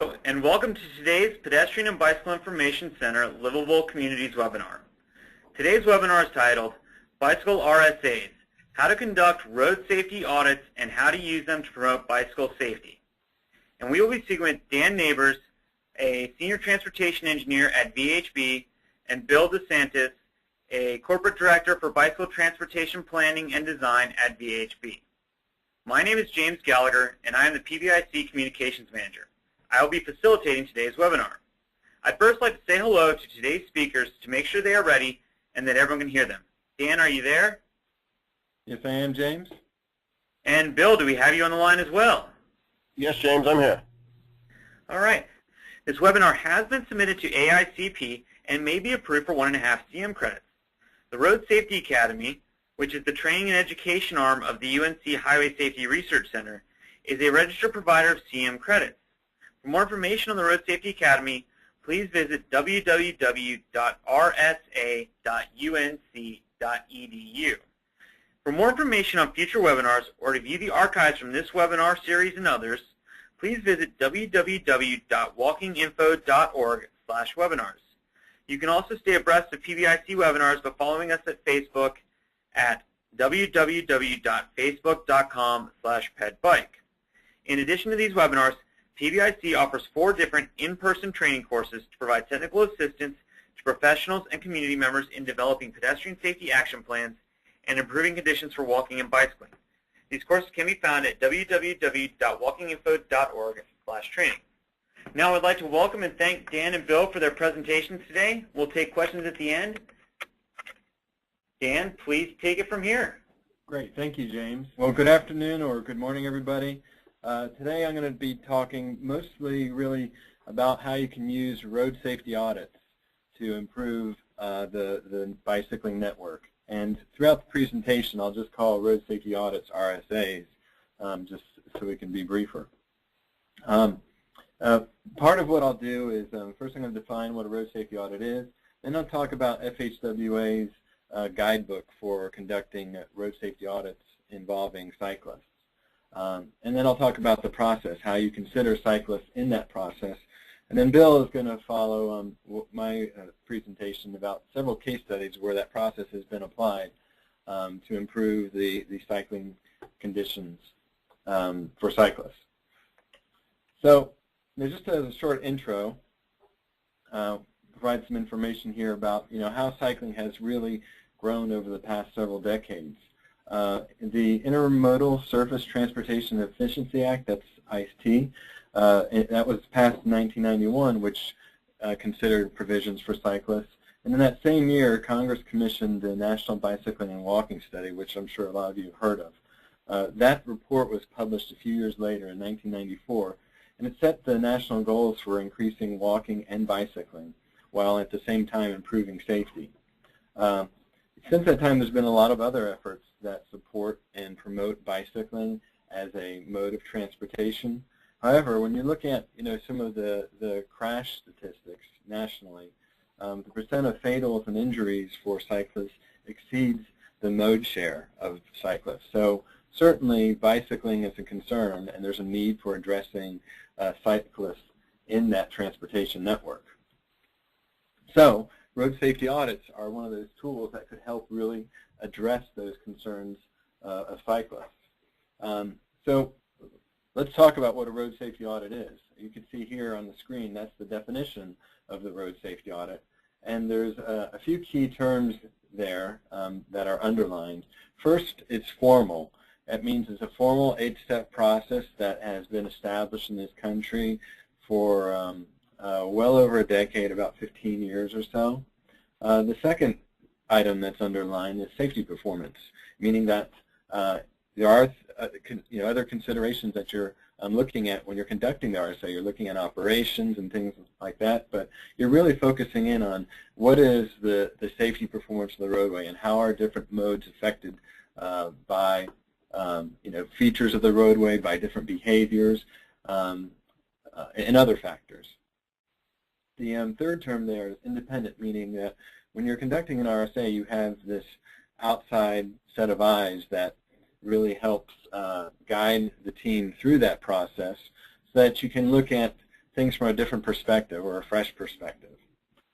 Hello, and welcome to today's Pedestrian and Bicycle Information Center Livable Communities webinar. Today's webinar is titled Bicycle RSAs, How to Conduct Road Safety Audits and How to Use Them to Promote Bicycle Safety. And we will be speaking with Dan Neighbors, a Senior Transportation Engineer at VHB, and Bill DeSantis, a Corporate Director for Bicycle Transportation Planning and Design at VHB. My name is James Gallagher, and I am the PBIC Communications Manager. I will be facilitating today's webinar. I'd first like to say hello to today's speakers to make sure they are ready and that everyone can hear them. Dan, are you there? Yes, I am, James. And Bill, do we have you on the line as well? Yes, James, I'm here. All right. This webinar has been submitted to AICP and may be approved for 1.5 CM credits. The Road Safety Academy, which is the training and education arm of the UNC Highway Safety Research Center, is a registered provider of CM credits. For more information on the Road Safety Academy, please visit www.rsa.unc.edu. For more information on future webinars or to view the archives from this webinar series and others, please visit www.walkinginfo.org/webinars. You can also stay abreast of PBIC webinars by following us at Facebook at www.facebook.com/pedbike. In addition to these webinars, PBIC offers 4 different in-person training courses to provide technical assistance to professionals and community members in developing pedestrian safety action plans and improving conditions for walking and bicycling. These courses can be found at www.walkinginfo.org/training. Now I'd like to welcome and thank Dan and Bill for their presentations today. We'll take questions at the end. Dan, please take it from here. Great. Thank you, James. Well, good afternoon or good morning, everybody. Today I'm going to be talking mostly really about how you can use road safety audits to improve the bicycling network. And throughout the presentation, I'll just call road safety audits RSAs, just so we can be briefer. Part of what I'll do is first I'm going to define what a road safety audit is, then I'll talk about FHWA's guidebook for conducting road safety audits involving cyclists. And then I'll talk about the process, how you consider cyclists in that process. And then Bill is going to follow my presentation about several case studies where that process has been applied to improve the cycling conditions for cyclists. So just as a short intro, provide some information here about how cycling has really grown over the past several decades. The Intermodal Surface Transportation Efficiency Act, that's ICE-T, that was passed in 1991, which considered provisions for cyclists. And in that same year, Congress commissioned the National Bicycling and Walking Study, which I'm sure a lot of you have heard of. That report was published a few years later in 1994, and it set the national goals for increasing walking and bicycling, while at the same time improving safety. Since that time, there's been a lot of other efforts that support and promote bicycling as a mode of transportation. However, when you look at some of the crash statistics nationally, the percent of fatals and injuries for cyclists exceeds the mode share of cyclists. So certainly bicycling is a concern, and there's a need for addressing cyclists in that transportation network. So road safety audits are one of those tools that could help really address those concerns of cyclists. So let's talk about what a road safety audit is. You can see here on the screen, that's the definition of the road safety audit. And there's a few key terms there that are underlined. First, it's formal. That means it's a formal 8-step process that has been established in this country for well over a decade, about 15 years or so. The second item that's underlined is safety performance, meaning that there are other considerations that you're looking at when you're conducting the RSA. You're looking at operations and things like that, but you're really focusing in on what is the safety performance of the roadway and how are different modes affected by features of the roadway, by different behaviors, and other factors. The third term there is independent, meaning that when you're conducting an RSA, you have this outside set of eyes that really helps guide the team through that process so that you can look at things from a different perspective or a fresh perspective.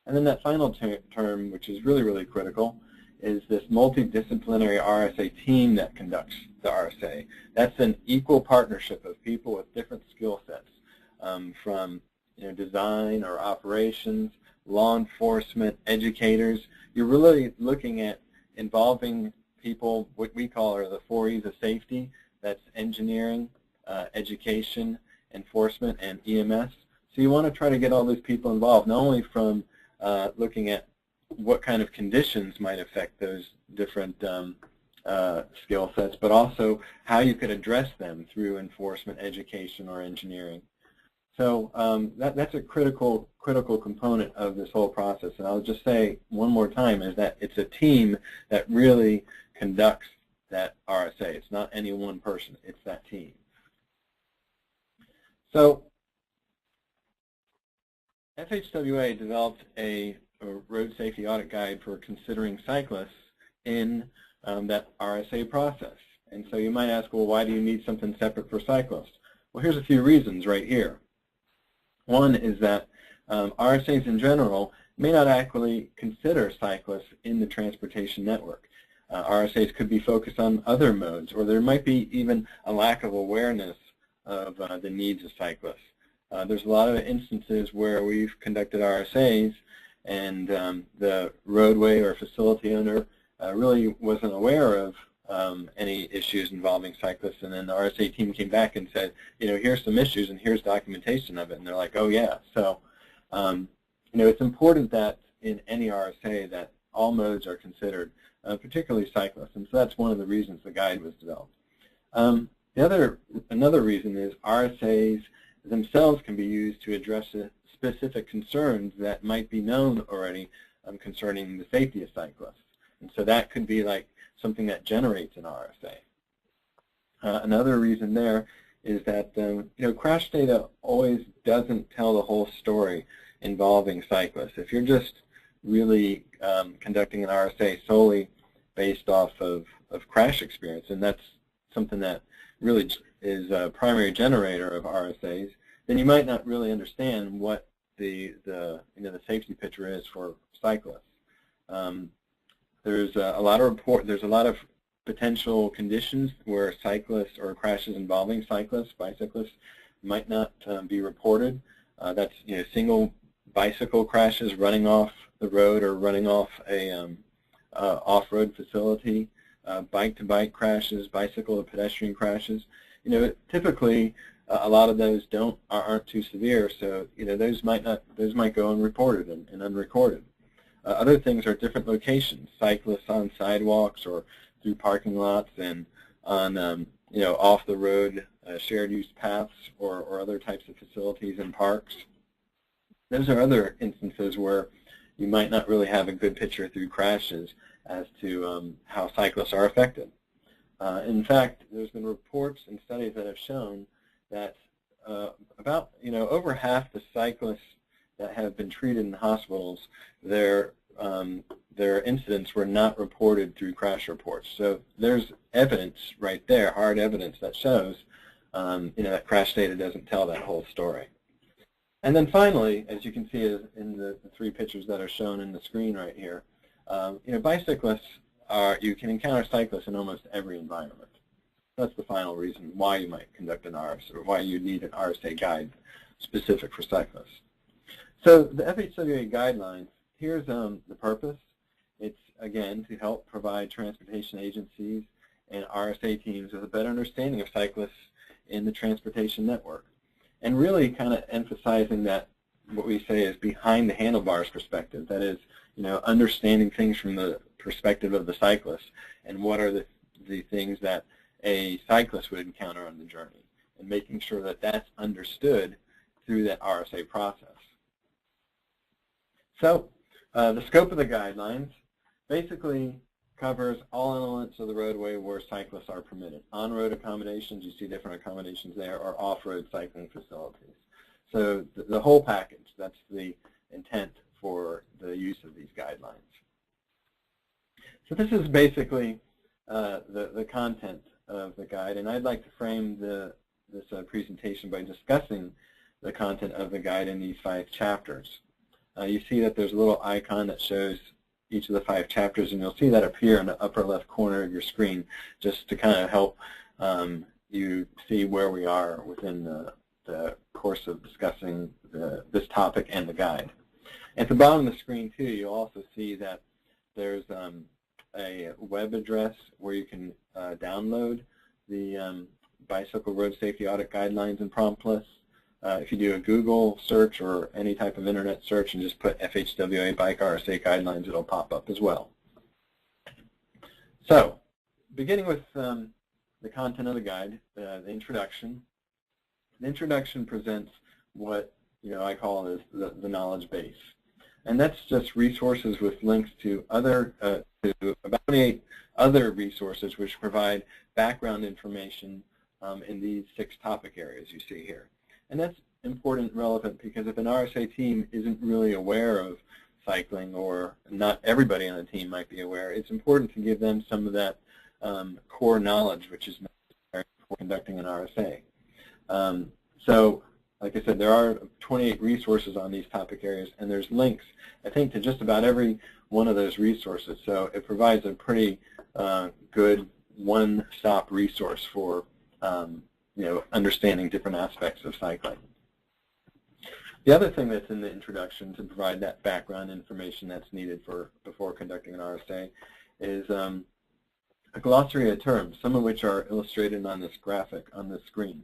And then that final term, which is really, really critical, is this multidisciplinary RSA team that conducts the RSA. That's an equal partnership of people with different skill sets, from design or operations, law enforcement, educators. You're really looking at involving people, what we call are the 4 E's of safety. That's engineering, education, enforcement, and EMS. So you want to try to get all these people involved, not only from looking at what kind of conditions might affect those different skill sets, but also how you could address them through enforcement, education, or engineering. So that's a critical component of this whole process. And I'll just say one more time is that it's a team that really conducts that RSA. It's not any one person. It's that team. So FHWA developed a road safety audit guide for considering cyclists in that RSA process. And so you might ask, well, why do you need something separate for cyclists? Well, here's a few reasons right here. One is that RSAs in general may not actually consider cyclists in the transportation network. RSAs could be focused on other modes, or there might be even a lack of awareness of the needs of cyclists. There's a lot of instances where we've conducted RSAs and the roadway or facility owner really wasn't aware of any issues involving cyclists, and then the RSA team came back and said, here's some issues and here's documentation of it, and they're like, oh yeah. So it's important that in any RSA that all modes are considered, particularly cyclists, and so that's one of the reasons the guide was developed. Another reason is RSAs themselves can be used to address specific concerns that might be known already concerning the safety of cyclists. And so that could be like something that generates an RSA. Another reason there is that crash data always doesn't tell the whole story involving cyclists. If you're just really conducting an RSA solely based off of crash experience, and that's something that really is a primary generator of RSAs, then you might not really understand what the safety picture is for cyclists. There's a lot of potential conditions where cyclists or crashes involving cyclists, bicyclists, might not be reported. That's single bicycle crashes running off the road or running off a off-road facility, bike-to-bike crashes, bicycle to pedestrian crashes. Typically a lot of those aren't too severe, so those might go unreported and unrecorded. Other things are different locations, cyclists on sidewalks or through parking lots and on off the road shared use paths or other types of facilities and parks. Those are other instances where you might not really have a good picture through crashes as to how cyclists are affected. In fact, there's been reports and studies that have shown that about over half the cyclists that have been treated in hospitals, their incidents were not reported through crash reports. So there's evidence right there, hard evidence that shows that crash data doesn't tell that whole story. And then finally, as you can see in the 3 pictures that are shown in the screen right here, bicyclists you can encounter cyclists in almost every environment. That's the final reason why you might conduct an RSA, or why you need an RSA guide specific for cyclists. So the FHWA guidelines, here's the purpose. It's, again, to help provide transportation agencies and RSA teams with a better understanding of cyclists in the transportation network, and really kind of emphasizing that what we say is behind the handlebars perspective. That is, understanding things from the perspective of the cyclist, and what are the things that a cyclist would encounter on the journey, and making sure that that's understood through that RSA process. So the scope of the guidelines basically covers all elements of the roadway where cyclists are permitted. On-road accommodations, you see different accommodations there, or off-road cycling facilities. So the whole package, that's the intent for the use of these guidelines. So this is basically the content of the guide, and I'd like to frame this presentation by discussing the content of the guide in these 5 chapters. You see that there's a little icon that shows each of the 5 chapters, and you'll see that appear in the upper left corner of your screen just to kind of help you see where we are within the course of discussing this topic and the guide. At the bottom of the screen, too, you'll also see that there's a web address where you can download the Bicycle Road Safety Audit Guidelines and Prompt Lists. If you do a Google search or any type of internet search and just put FHWA Bike RSA Guidelines, it'll pop up as well. So, beginning with the content of the guide, the introduction. The introduction presents what I call is the knowledge base, and that's just resources with links to about 28 other resources which provide background information in these 6 topic areas you see here. And that's important and relevant because if an RSA team isn't really aware of cycling, or not everybody on the team might be aware, it's important to give them some of that core knowledge which is necessary for conducting an RSA. So, like I said, there are 28 resources on these topic areas, and there's links, I think, to just about every one of those resources. So it provides a pretty good one-stop resource for understanding different aspects of cycling. The other thing that's in the introduction to provide that background information that's needed before conducting an RSA is a glossary of terms, some of which are illustrated on this graphic on the screen.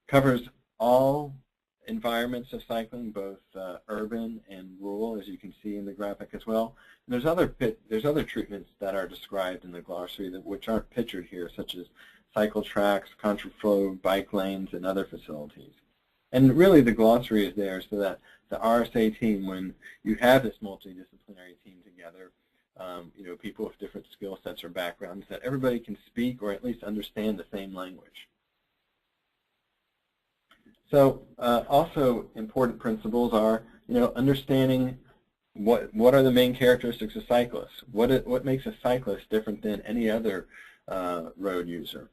Covers all environments of cycling, both urban and rural, as you can see in the graphic as well. And there's other treatments that are described in the glossary which aren't pictured here, such as cycle tracks, contraflow bike lanes, and other facilities. And really the glossary is there so that the RSA team, when you have this multidisciplinary team together, people with different skill sets or backgrounds, that everybody can speak or at least understand the same language. So also important principles are, understanding what are the main characteristics of cyclists. What makes a cyclist different than any other road user?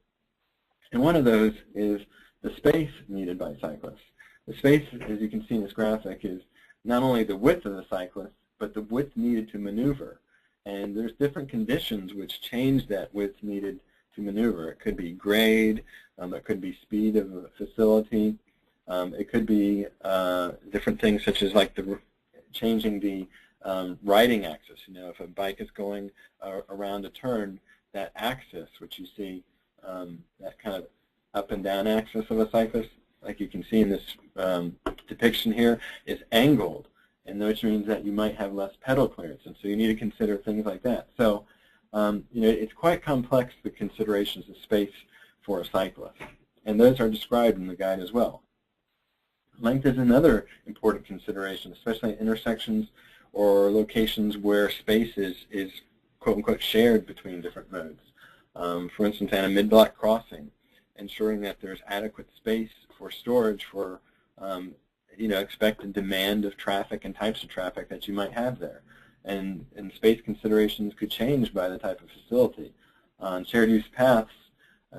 And one of those is the space needed by cyclists. The space, as you can see in this graphic, is not only the width of the cyclist, but the width needed to maneuver. And there's different conditions which change that width needed to maneuver. It could be grade, it could be speed of a facility, it could be different things such as like changing the riding axis. If a bike is going around a turn, that axis, which you see, that kind of up and down axis of a cyclist, like you can see in this depiction here, is angled, and which means that you might have less pedal clearance, and so you need to consider things like that. So, it's quite complex, the considerations of space for a cyclist, and those are described in the guide as well. Length is another important consideration, especially at intersections or locations where space is quote-unquote shared between different modes. For instance, at a mid-block crossing, ensuring that there's adequate space for storage for expected demand of traffic and types of traffic that you might have there. And space considerations could change by the type of facility. On shared use paths,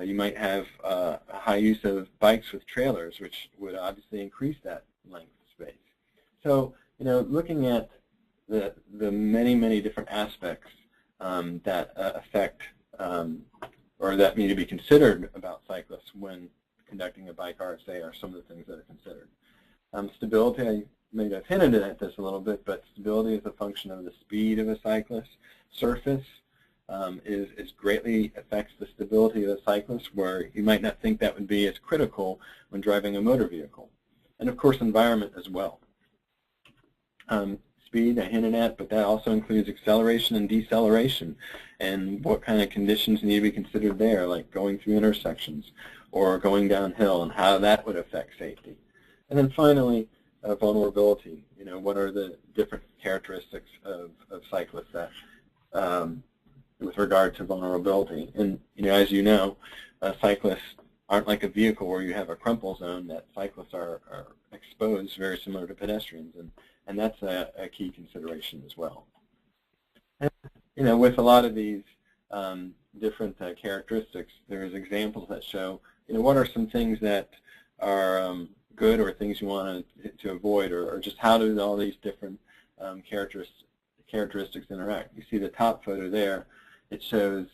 you might have a high use of bikes with trailers, which would obviously increase that length of space. So, looking at the many different aspects that affect or that need to be considered about cyclists when conducting a bike RSA are some of the things that are considered. Stability, I may have hinted at this a little bit, but stability is a function of the speed of a cyclist. Surface is greatly affects the stability of the cyclist, where you might not think that would be as critical when driving a motor vehicle. And of course, environment as well. Speed I hinted at, but that also includes acceleration and deceleration, and what kind of conditions need to be considered there, like going through intersections or going downhill, and how that would affect safety. And then finally, vulnerability. What are the different characteristics of cyclists that, with regard to vulnerability? And as you know, cyclists aren't like a vehicle where you have a crumple zone. That cyclists are exposed, very similar to pedestrians, and that's a key consideration as well. And, with a lot of these different characteristics, there's examples that show what are some things that are good or things you want to avoid, or just how do all these different characteristics interact. You see the top photo there. It shows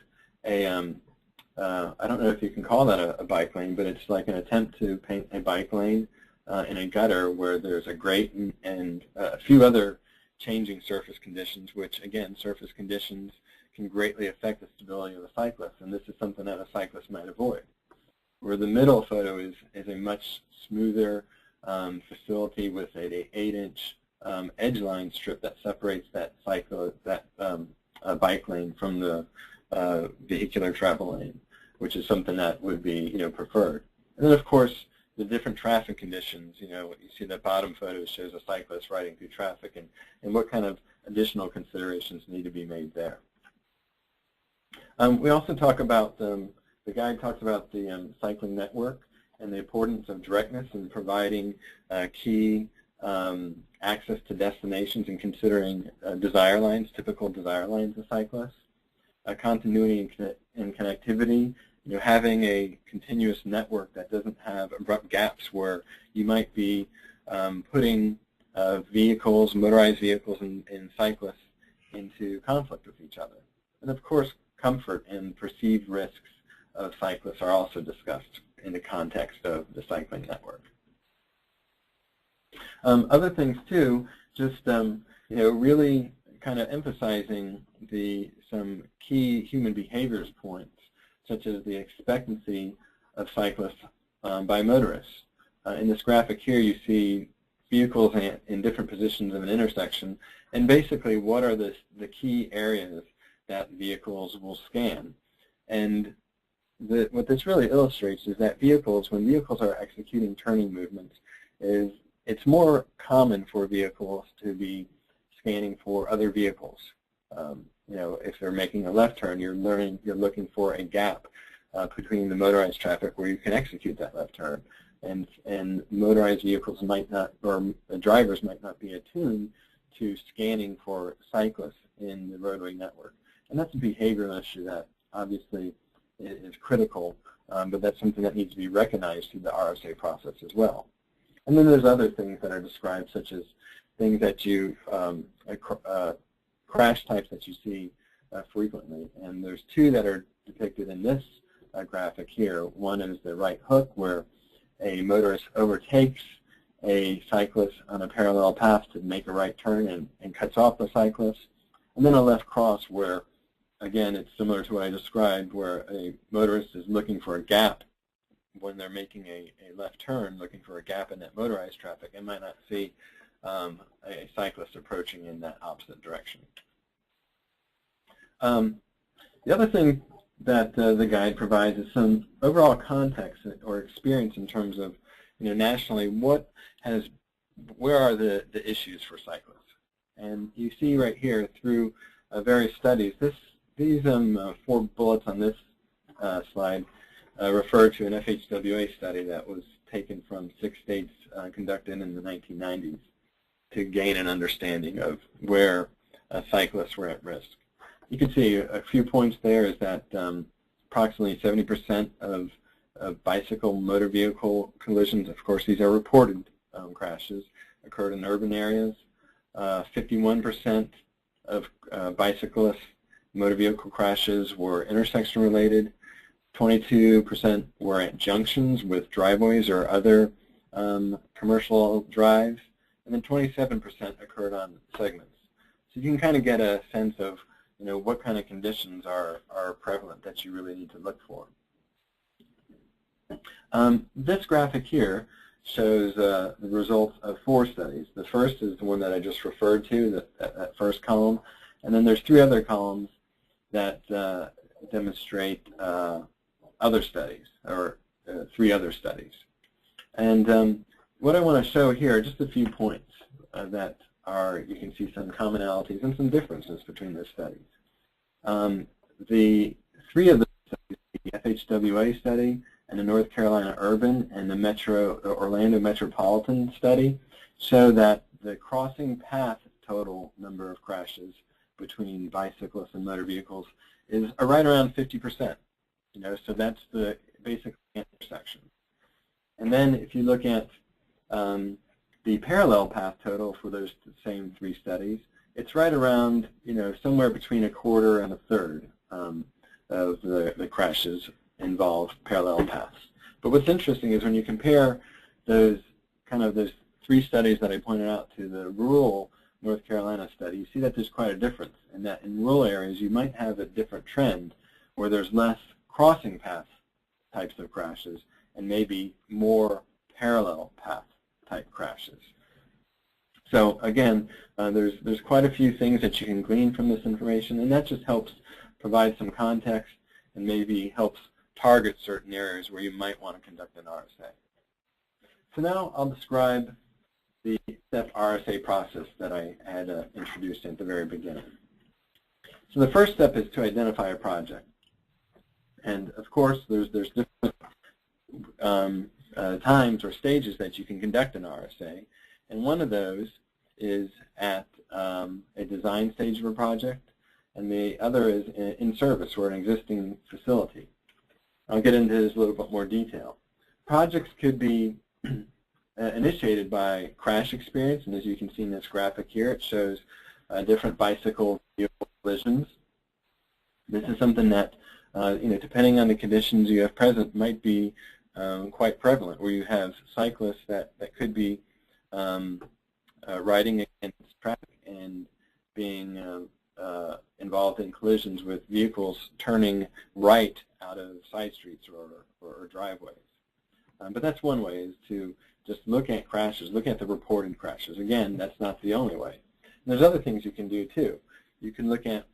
a, I don't know if you can call that a bike lane, but it's like an attempt to paint a bike lane in a gutter where there's a grate and a few other changing surface conditions, which, again, surface conditions can greatly affect the stability of the cyclist, and this is something that a cyclist might avoid. Where the middle photo is a much smoother facility with an 8-inch edge line strip that separates that bike lane from the vehicular travel lane, which is something that would be preferred. And then, of course, the different traffic conditions. You see the bottom photo shows a cyclist riding through traffic, and what kind of additional considerations need to be made there. We also talk about, the guide talks about the cycling network and the importance of directness in providing key access to destinations and considering desire lines, typical desire lines of cyclists. Continuity and connectivity, having a continuous network that doesn't have abrupt gaps where you might be putting motorized vehicles and cyclists into conflict with each other. And of course, comfort and perceived risks of cyclists are also discussed in the context of the cycling network. Other things too, just really kind of emphasizing some key human behaviors points, such as the expectancy of cyclists by motorists. In this graphic here, you see vehicles in different positions of an intersection, and basically what are the key areas that vehicles will scan. And what this really illustrates is that when vehicles are executing turning movements, it's more common for vehicles to be scanning for other vehicles. If they're making a left turn, you're looking for a gap between the motorized traffic where you can execute that left turn. And motorized vehicles might not, or the drivers might not be attuned to scanning for cyclists in the roadway network. And that's a behavioral issue that obviously is critical, but that's something that needs to be recognized through the RSA process as well. And then there's other things that are described, such as things that crash types that you see frequently. And there's two that are depicted in this graphic here. One is the right hook, where a motorist overtakes a cyclist on a parallel path to make a right turn and cuts off the cyclist. And then a left cross where, again, it's similar to what I described, where a motorist is looking for a gap when they're making a left turn, looking for a gap in that motorized traffic, and might not see a cyclist approaching in that opposite direction. The other thing that the guide provides is some overall context or experience in terms of, nationally, where are the issues for cyclists? And you see right here through various studies, these 4 bullets on this slide refer to an FHWA study that was taken from 6 states conducted in the 1990s to gain an understanding of where cyclists were at risk. You can see a few points there is that approximately 70% of bicycle motor vehicle collisions, of course these are reported crashes, occurred in urban areas. 51% of bicyclist motor vehicle crashes were intersection related. 22% were at junctions with driveways or other commercial drives, and then 27% occurred on segments. So you can kind of get a sense of what kind of conditions are prevalent that you really need to look for. This graphic here shows the results of 4 studies. The first is the one that I just referred to, that first column, and then there's 3 other columns that demonstrate other studies, or 3 other studies. And what I want to show here are just a few points that you can see some commonalities and some differences between the studies. The 3 of the studies, the FHWA study and the North Carolina Urban and the Orlando Metropolitan study, show that the crossing path total number of crashes between bicyclists and motor vehicles is right around 50%. So that's the basic intersection. And then if you look at the parallel path total for those same 3 studies, it's right around, somewhere between 1/4 and 1/3 of the crashes involve parallel paths. But what's interesting is when you compare those 3 studies that I pointed out to the rural North Carolina study, you see that there's quite a difference, and that in rural areas you might have a different trend where there's less crossing path types of crashes and maybe more parallel path type crashes. So again, there's quite a few things that you can glean from this information, and that just helps provide some context and maybe helps target certain areas where you might want to conduct an RSA. So now I'll describe the Sept RSA process that I had introduced at the very beginning. So the first step is to identify a project. And of course, there's different times or stages that you can conduct an RSA. And one of those is at a design stage of a project, and the other is in service or an existing facility. I'll get into this a little bit more detail. Projects could be initiated by crash experience, and as you can see in this graphic here, it shows different bicycle vehicle collisions. This is something that, depending on the conditions you have present, might be quite prevalent, where you have cyclists that could be riding against traffic and being involved in collisions with vehicles turning right out of side streets or driveways. But that's one way, is to just look at crashes, look at the reported crashes. Again, that's not the only way. And there's other things you can do too. You can look at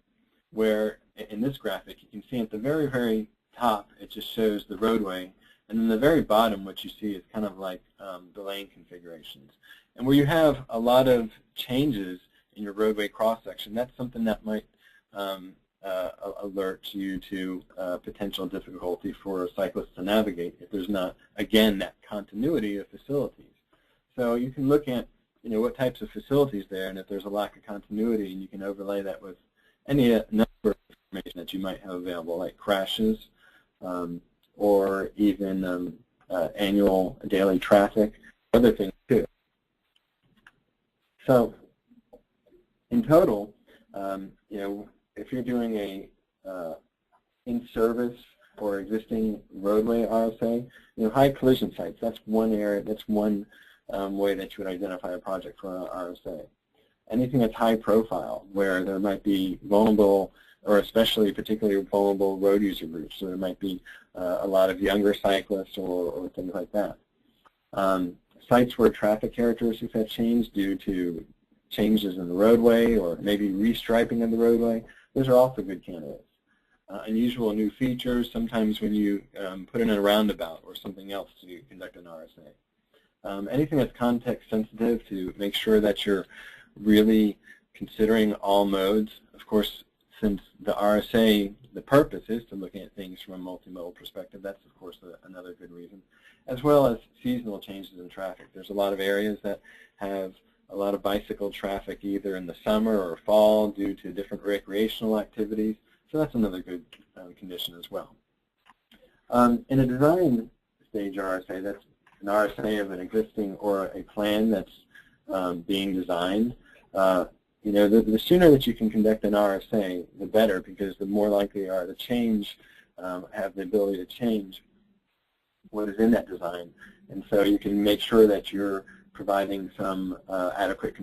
where, in this graphic, you can see at the very, very top, it just shows the roadway, and then the very bottom, what you see is kind of like the lane configurations. And where you have a lot of changes in your roadway cross-section, that's something that might alert you to potential difficulty for a cyclist to navigate if there's not, again, that continuity of facilities. So you can look at, what types of facilities there, and if there's a lack of continuity, and you can overlay that with any number of information that you might have available, like crashes, or even annual daily traffic, other things too. So in total, if you're doing a in-service or existing roadway RSA, high collision sites, that's one area, that's one way that you would identify a project for an RSA. Anything that's high profile, where there might be vulnerable, or especially particularly vulnerable road user groups, so there might be a lot of younger cyclists or things like that. Sites where traffic characteristics have changed due to changes in the roadway or maybe restriping of the roadway, those are also good candidates. Unusual new features, sometimes when you put in a roundabout or something else to conduct an RSA. Anything that's context sensitive, to make sure that you're really considering all modes. Of course, since the RSA, the purpose is to look at things from a multimodal perspective, that's of course another good reason, as well as seasonal changes in traffic. There's a lot of areas that have a lot of bicycle traffic either in the summer or fall due to different recreational activities, so that's another good condition as well. In a design stage RSA, that's an RSA of an existing or a plan that's being designed. The sooner that you can conduct an RSA, the better, because the more likely you are to change, have the ability to change what is in that design. And so you can make sure that you're providing some adequate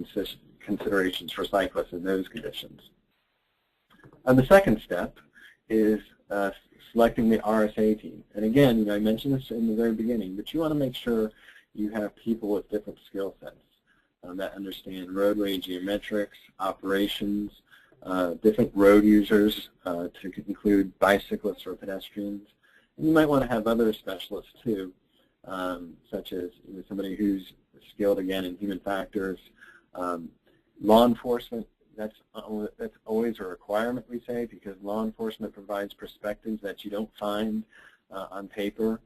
considerations for cyclists in those conditions. The second step is selecting the RSA team. And again, I mentioned this in the very beginning, but you want to make sure you have people with different skill sets that understand roadway geometrics, operations, different road users to include bicyclists or pedestrians. And you might want to have other specialists too, such as somebody who's skilled again in human factors. Law enforcement, that's always a requirement, we say, because law enforcement provides perspectives that you don't find on paper.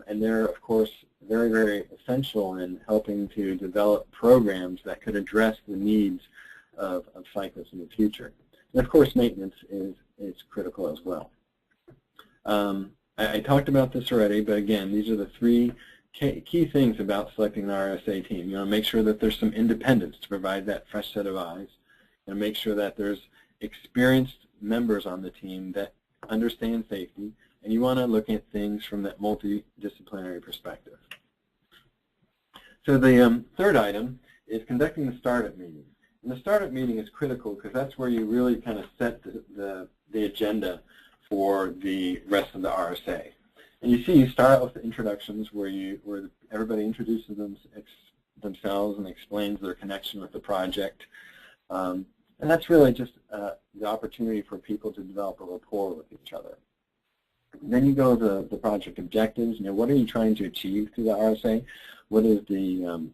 And they're, of course, very, very essential in helping to develop programs that could address the needs of cyclists in the future. And of course, maintenance is critical as well. I talked about this already, but again, these are the three key things about selecting an RSA team. You want to make sure that there's some independence to provide that fresh set of eyes, and make sure that there's experienced members on the team that understand safety, and you want to look at things from that multidisciplinary perspective. So the third item is conducting the startup meeting. And the startup meeting is critical because that's where you really kind of set the agenda for the rest of the RSA. And you see, you start out with the introductions where everybody introduces themselves and explains their connection with the project. And that's really just the opportunity for people to develop a rapport with each other. Then you go to the project objectives. What are you trying to achieve through the RSA? What is the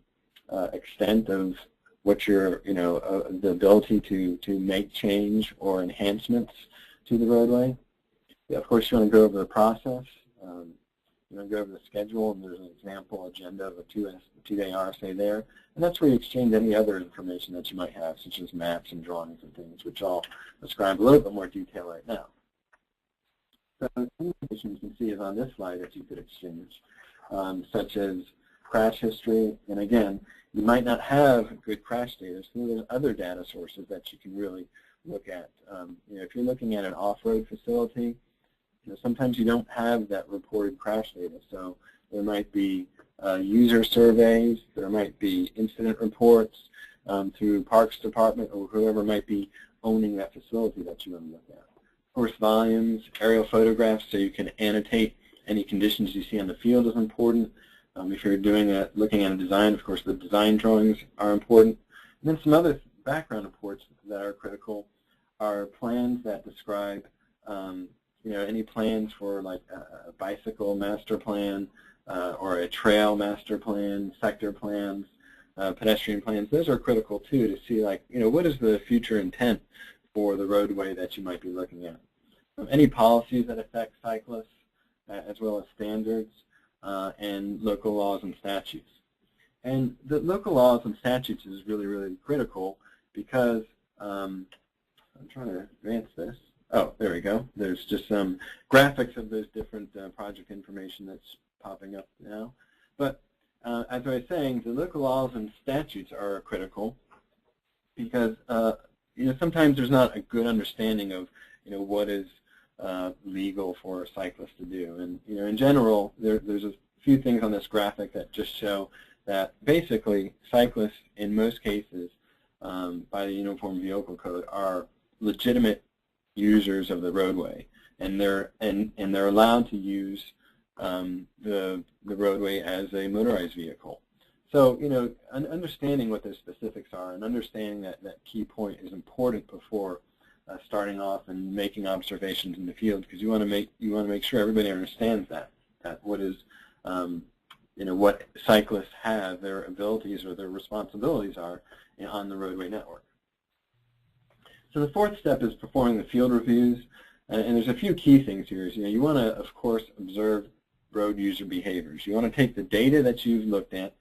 extent of what your, the ability to make change or enhancements to the roadway? Yeah, of course, you want to go over the process. You want to go over the schedule, and there's an example agenda of a two-day RSA there. And that's where you exchange any other information that you might have, such as maps and drawings and things, which I'll describe a little bit more detail right now. So information you can see is on this slide that you could exchange, such as crash history. And again, you might not have good crash data, so there's other data sources that you can really look at. If you're looking at an off-road facility, sometimes you don't have that reported crash data. So there might be user surveys, there might be incident reports through Parks Department or whoever might be owning that facility that you want to look at. Of course, volumes, aerial photographs, so you can annotate any conditions you see on the field is important. If you're looking at a design, of course, the design drawings are important. And then some other background reports that are critical are plans that describe any plans for like a bicycle master plan or a trail master plan, sector plans, pedestrian plans. Those are critical too to see what is the future intent for the roadway that you might be looking at. Any policies that affect cyclists, as well as standards and local laws and statutes. And the local laws and statutes is really, really critical because I'm trying to advance this. Oh, there we go. There's just some graphics of those different project information that's popping up now. But as I was saying, the local laws and statutes are critical because sometimes there's not a good understanding of what is legal for a cyclist to do. And in general, there's a few things on this graphic that just show that basically cyclists, in most cases, by the Uniform Vehicle Code, are legitimate users of the roadway, and they're allowed to use the roadway as a motorized vehicle. So understanding what those specifics are and understanding that key point is important before starting off and making observations in the field, because you want to make sure everybody understands that what is what cyclists have, their abilities or their responsibilities are on the roadway network. So the fourth step is performing the field reviews, and there's a few key things here. You want to, of course, observe road user behaviors. You want to take the data that you've looked at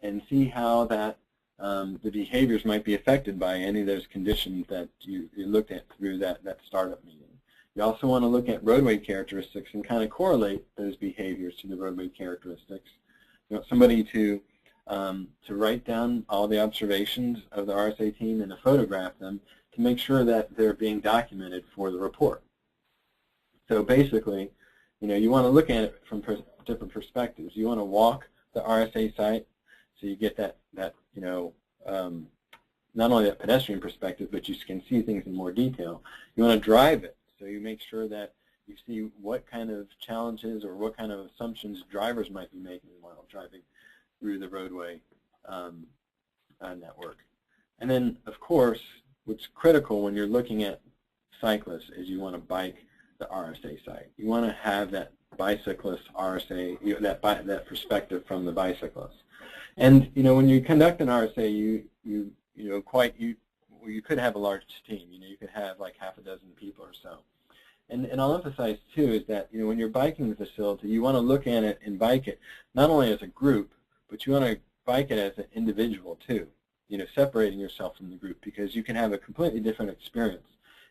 and see how that the behaviors might be affected by any of those conditions that you looked at through that startup meeting. You also want to look at roadway characteristics and kind of correlate those behaviors to the roadway characteristics. You want somebody to write down all the observations of the RSA team and to photograph them to make sure that they're being documented for the report. So basically, you want to look at it from different perspectives. You want to walk the RSA site so you get that not only that pedestrian perspective, but you can see things in more detail. You want to drive it, so you make sure that you see what kind of challenges or what kind of assumptions drivers might be making while driving through the roadway network. And then, of course, what's critical when you're looking at cyclists is you want to bike the RSA site. You want to have that bicyclist RSA, that perspective from the bicyclist. And when you conduct an RSA, you could have a large team. You could have like half a dozen people or so. And I'll emphasize too is that when you're biking the facility, you want to look at it and bike it not only as a group, but you want to bike it as an individual too. Separating yourself from the group, because you can have a completely different experience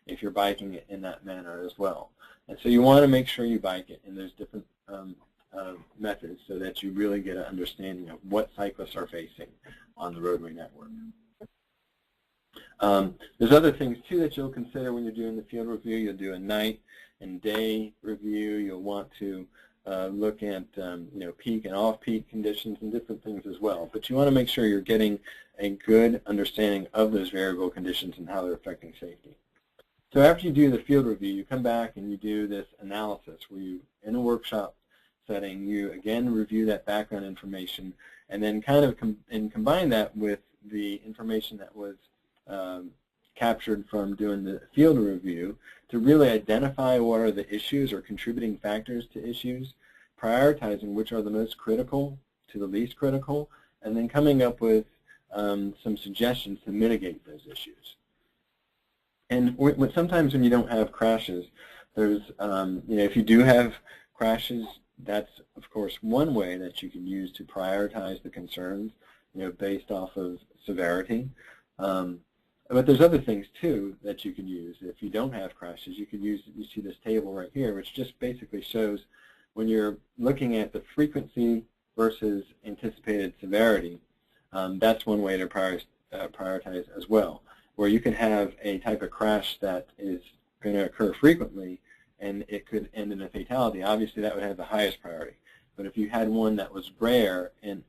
if you're biking it in that manner as well. And so you want to make sure you bike it in those different methods so that you really get an understanding of what cyclists are facing on the roadway network. There's other things too that you'll consider when you're doing the field review. You'll do a night and day review. You'll want to look at peak and off-peak conditions and different things as well. But you want to make sure you're getting a good understanding of those variable conditions and how they're affecting safety. So after you do the field review, you come back and you do this analysis where you, in a workshop setting, you again review that background information and then kind of combine that with the information that was captured from doing the field review to really identify what are the issues or contributing factors to issues, prioritizing which are the most critical to the least critical, and then coming up with some suggestions to mitigate those issues. And sometimes when you don't have crashes, there's, if you do have crashes, that's, of course, one way that you can use to prioritize the concerns, based off of severity. But there's other things, too, that you can use. If you don't have crashes, you could use, you see this table right here, which just basically shows when you're looking at the frequency versus anticipated severity, that's one way to prioritize as well, where you can have a type of crash that is going to occur frequently and it could end in a fatality. Obviously, that would have the highest priority. But if you had one that was rare and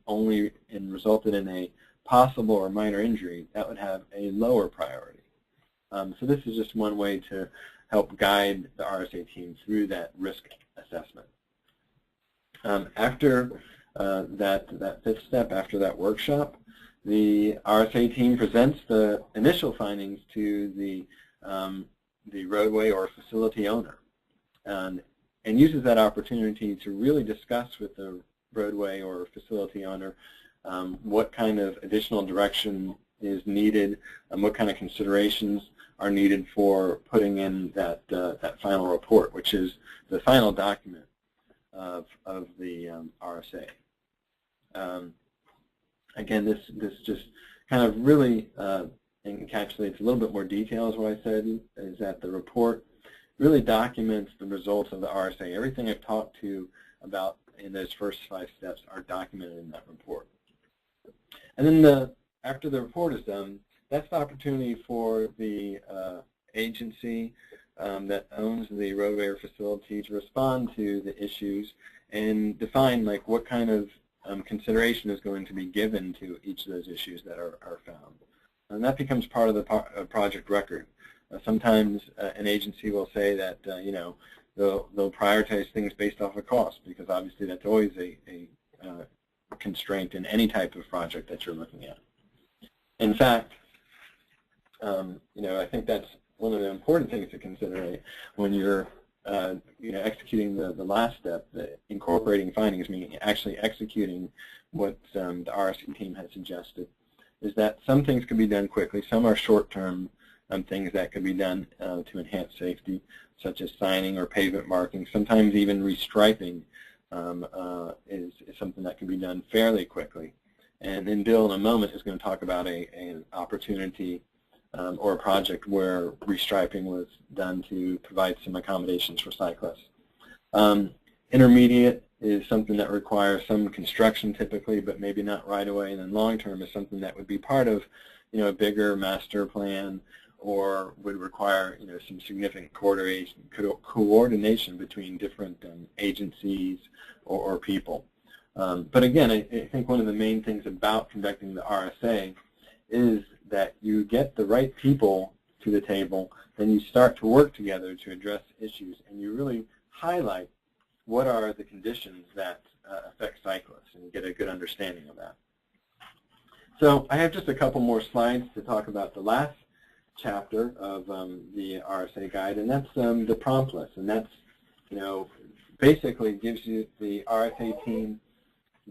resulted in a possible or minor injury, that would have a lower priority. So this is just one way to help guide the RSA team through that risk assessment. After that fifth step, after that workshop, the RSA team presents the initial findings to the roadway or facility owner and uses that opportunity to really discuss with the roadway or facility owner what kind of additional direction is needed and what kind of considerations are needed for putting in that final report, which is the final document of the RSA. Again, this just kind of really encapsulates a little bit more detail, as what I said, is that the report really documents the results of the RSA. Everything I've talked to you about in those first 5 steps are documented in that report. And then after the report is done, that's the opportunity for the agency that owns the roadway or facility to respond to the issues and define what kind of consideration is going to be given to each of those issues that are found. And that becomes part of the project record. Sometimes an agency will say that they'll prioritize things based off of cost, because obviously that's always a constraint in any type of project that you're looking at. In fact, I think that's one of the important things to consider when you're executing the last step, the incorporating findings, meaning actually executing what the RSA team has suggested, is that some things can be done quickly. Some are short-term things that can be done to enhance safety, such as signing or pavement marking. Sometimes even restriping is something that can be done fairly quickly. And then Bill, in a moment, is going to talk about an opportunity or a project where restriping was done to provide some accommodations for cyclists. Intermediate is something that requires some construction typically, but maybe not right away. And then long-term is something that would be part of a bigger master plan, or would require some significant coordination between different agencies or people. But again, I think one of the main things about conducting the RSA is that you get the right people to the table, then you start to work together to address issues, and you really highlight what are the conditions that affect cyclists, and you get a good understanding of that. So I have just a couple more slides to talk about the last chapter of the RSA guide, and that's the prompt list, and that's basically gives you the RSA team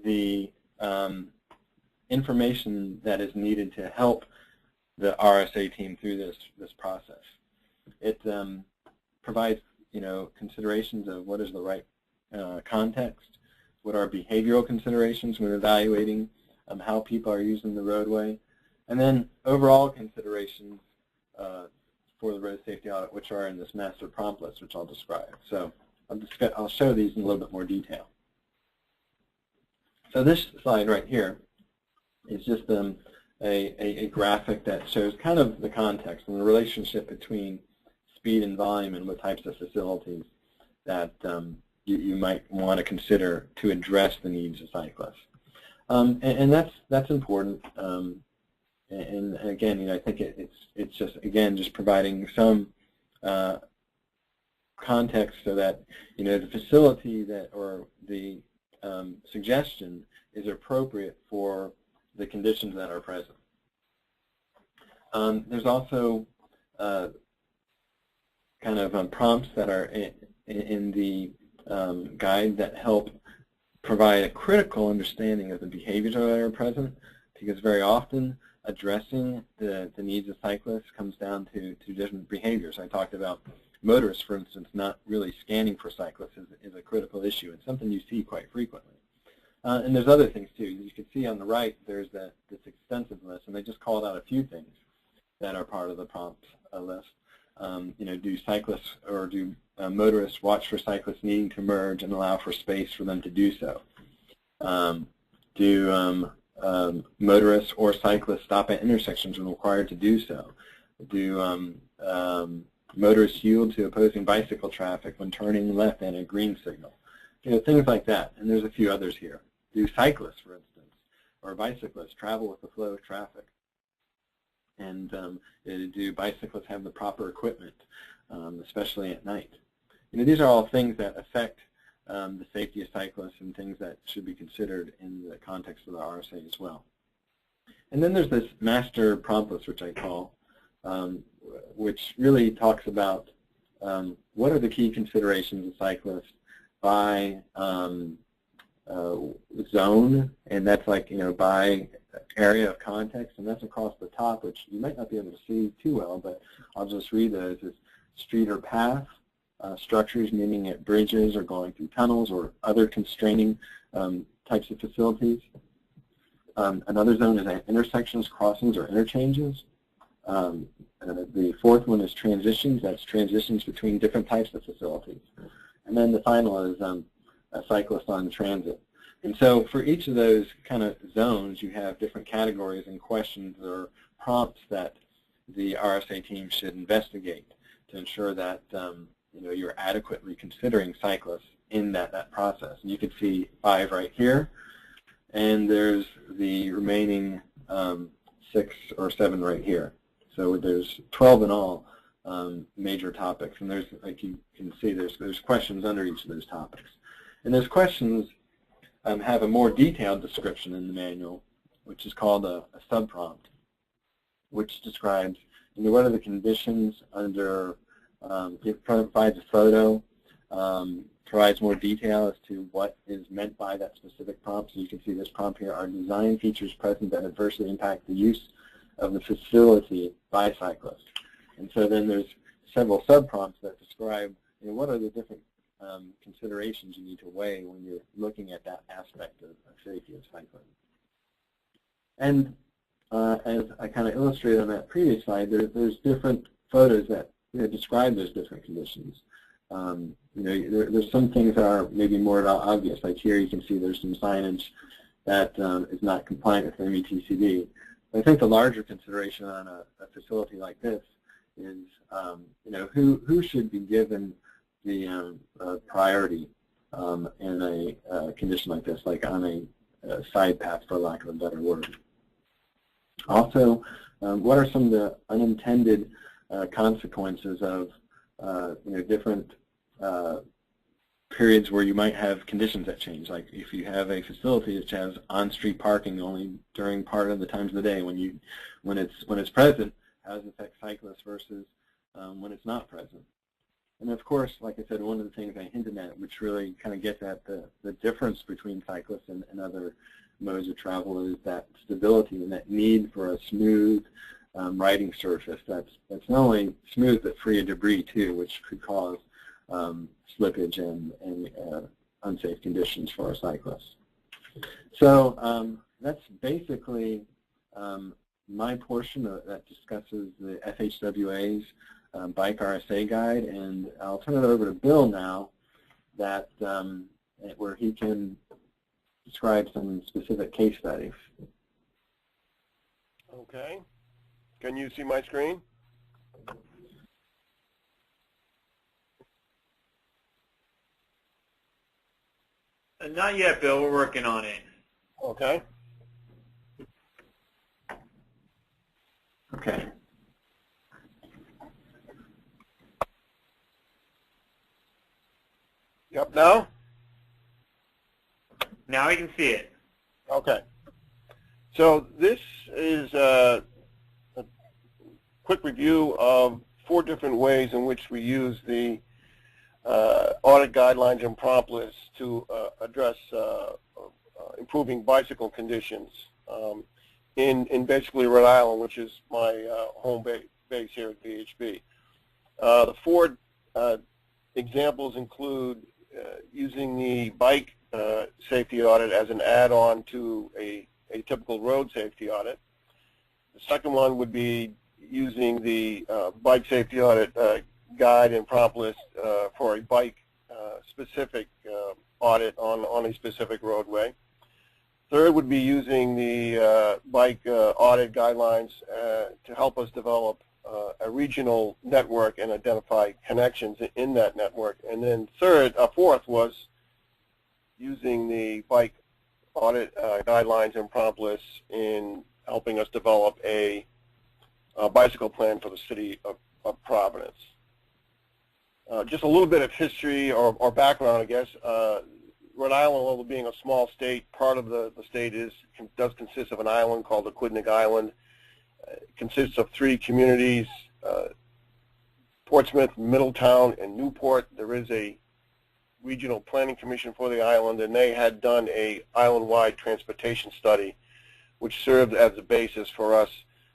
the information that is needed to help the RSA team through this process. It provides considerations of what is the right context, what are behavioral considerations when evaluating how people are using the roadway, and then overall considerations for the road safety audit, which are in this master prompt list, which I'll describe. So I'll show these in a little bit more detail. So this slide right here is just a graphic that shows kind of the context and the relationship between speed and volume and what types of facilities that you might want to consider to address the needs of cyclists. And that's important. And again, I think it's just, again, just providing some context so that, the facility or the suggestion is appropriate for the conditions that are present. There's also kind of prompts that are in the guide that help provide a critical understanding of the behaviors that are present, because very often addressing the needs of cyclists comes down to different behaviors. I talked about motorists, for instance, not really scanning for cyclists is a critical issue. It's something you see quite frequently. And there's other things too. You can see on the right there's this extensive list, and I just called out a few things that are part of the prompt list. Do cyclists or do motorists watch for cyclists needing to merge and allow for space for them to do so? Do motorists or cyclists stop at intersections when required to do so? Do motorists yield to opposing bicycle traffic when turning left at a green signal? Things like that. And there's a few others here. Do cyclists, for instance, or bicyclists travel with the flow of traffic? And do bicyclists have the proper equipment, especially at night? These are all things that affect the safety of cyclists and things that should be considered in the context of the RSA as well. And then there's this master prompt list, which I call, which really talks about what are the key considerations of cyclists by zone, and that's like, by area of context, and that's across the top, which you might not be able to see too well, but I'll just read those as street or path, structures, meaning at bridges or going through tunnels or other constraining types of facilities. Another zone is at intersections, crossings, or interchanges. The fourth one is transitions. That's transitions between different types of facilities. And then the final is a cyclist on transit. And so for each of those kind of zones, you have different categories and questions or prompts that the RSA team should investigate to ensure that you're adequately considering cyclists in that process. And you can see 5 right here, and there's the remaining 6 or 7 right here. So there's 12 in all major topics, and there's, like you can see, there's questions under each of those topics. And those questions have a more detailed description in the manual, which is called a sub-prompt, which describes what are the conditions under, it provides a photo, provides more detail as to what is meant by that specific prompt. So you can see this prompt here: are design features present that adversely impact the use of the facility by cyclists? And so then there's several sub-prompts that describe what are the different considerations you need to weigh when you're looking at that aspect of safety of cycling. And as I kind of illustrated on that previous slide, there's different photos that describe those different conditions. There's some things that are maybe more obvious. Like here you can see there's some signage that is not compliant with METCD. I think the larger consideration on a facility like this is, who should be given the priority in a condition like this, like on a side path, for lack of a better word. Also, what are some of the unintended consequences of different periods where you might have conditions that change? Like if you have a facility which has on-street parking only during part of the times of the day, when it's present, how does it affect cyclists versus when it's not present? And of course, like I said, one of the things I hinted at, which really kind of gets at the difference between cyclists and other modes of travel, is that stability and that need for a smooth riding surface that's not only smooth but free of debris too, which could cause slippage and unsafe conditions for our cyclists. So that's basically my portion that discusses the FHWA's Bike RSA guide, and I'll turn it over to Bill now, where he can describe some specific case studies. Okay. Can you see my screen? Not yet, Bill. We're working on it. Okay. Okay. Yep, now? Now we can see it. Okay. So this is a quick review of 4 different ways in which we use the audit guidelines and prompt lists to address improving bicycle conditions in basically Rhode Island, which is my home base here at VHB. The 4 examples include using the bike safety audit as an add-on to a typical road safety audit. The second one would be using the bike safety audit guide and prompt list for a bike specific audit on a specific roadway. Third would be using the bike audit guidelines to help us develop a regional network and identify connections in that network. And then fourth was using the bike audit guidelines and prompt lists in helping us develop a bicycle plan for the city of Providence. Just a little bit of history or background, I guess. Rhode Island, although being a small state, part of the state does consist of an island called Aquidneck Island. It consists of 3 communities, Portsmouth, Middletown, and Newport. There is a regional planning commission for the island, and they had done a island-wide transportation study, which served as the basis for us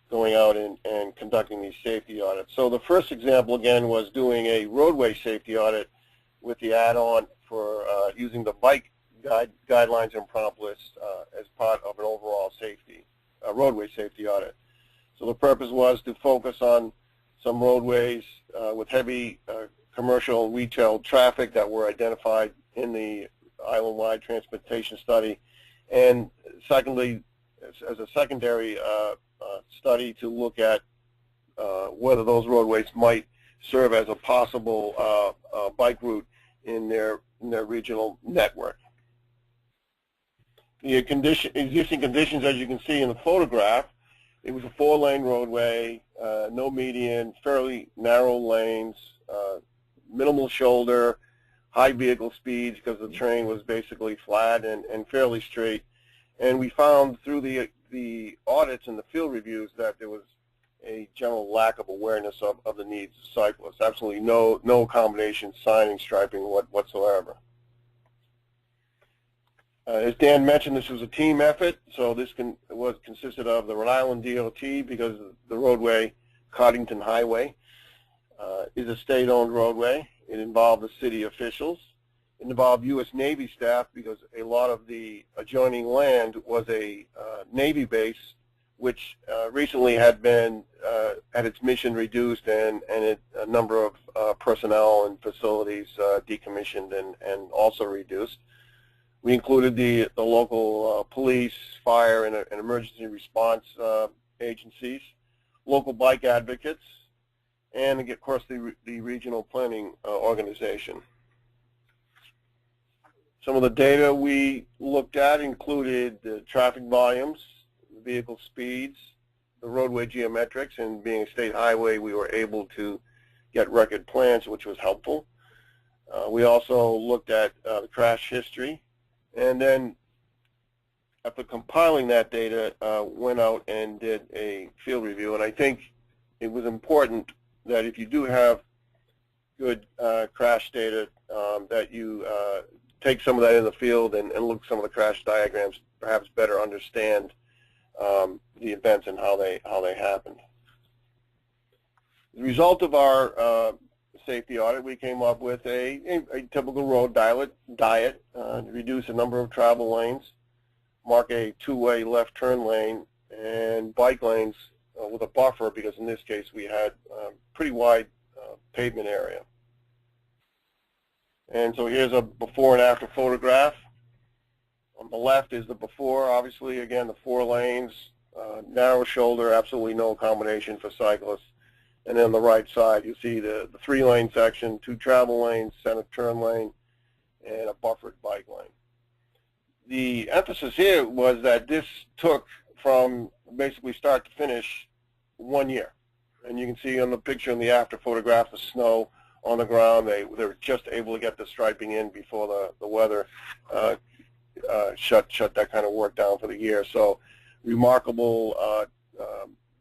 going out and conducting these safety audits. So the first example, again, was doing a roadway safety audit with the add-on for using the bike guidelines and prompt lists as part of an overall roadway safety audit. So the purpose was to focus on some roadways with heavy commercial and retail traffic that were identified in the island-wide transportation study, and secondly, as a secondary study to look at whether those roadways might serve as a possible bike route in their regional network. The existing conditions, as you can see in the photograph, it was a 4-lane roadway, no median, fairly narrow lanes, minimal shoulder, high vehicle speeds because the terrain was basically flat and fairly straight. And we found through the audits and the field reviews that there was a general lack of awareness of the needs of cyclists. Absolutely no accommodation, signing, striping whatsoever. As Dan mentioned, this was a team effort, so this consisted of the Rhode Island DOT, because the roadway, Coddington Highway, is a state-owned roadway. It involved the city officials. It involved U.S. Navy staff because a lot of the adjoining land was a Navy base, which recently had had its mission reduced and a number of personnel and facilities decommissioned and also reduced. We included the local police, fire, and emergency response agencies, local bike advocates, and of course the regional planning organization. Some of the data we looked at included the traffic volumes, the vehicle speeds, the roadway geometrics, and being a state highway, we were able to get record plans, which was helpful. We also looked at the crash history, and then after compiling that data, went out and did a field review. And I think it was important that if you do have good crash data, that you take some of that in the field and look at some of the crash diagrams, perhaps better understand the events and how they happened. As a result of our safety audit, we came up with a typical road diet to reduce the number of travel lanes, mark a 2-way left turn lane, and bike lanes with a buffer, because in this case we had pretty wide pavement area. And so here's a before and after photograph. On the left is the before, obviously, again, the 4 lanes, narrow shoulder, absolutely no accommodation for cyclists. And then on the right side, you see the 3-lane section, 2 travel lanes, center turn lane, and a buffered bike lane. The emphasis here was that this took from basically start to finish 1 year. And you can see on the picture in the after photograph the snow on the ground. They were just able to get the striping in before the weather shut that kind of work down for the year. So remarkable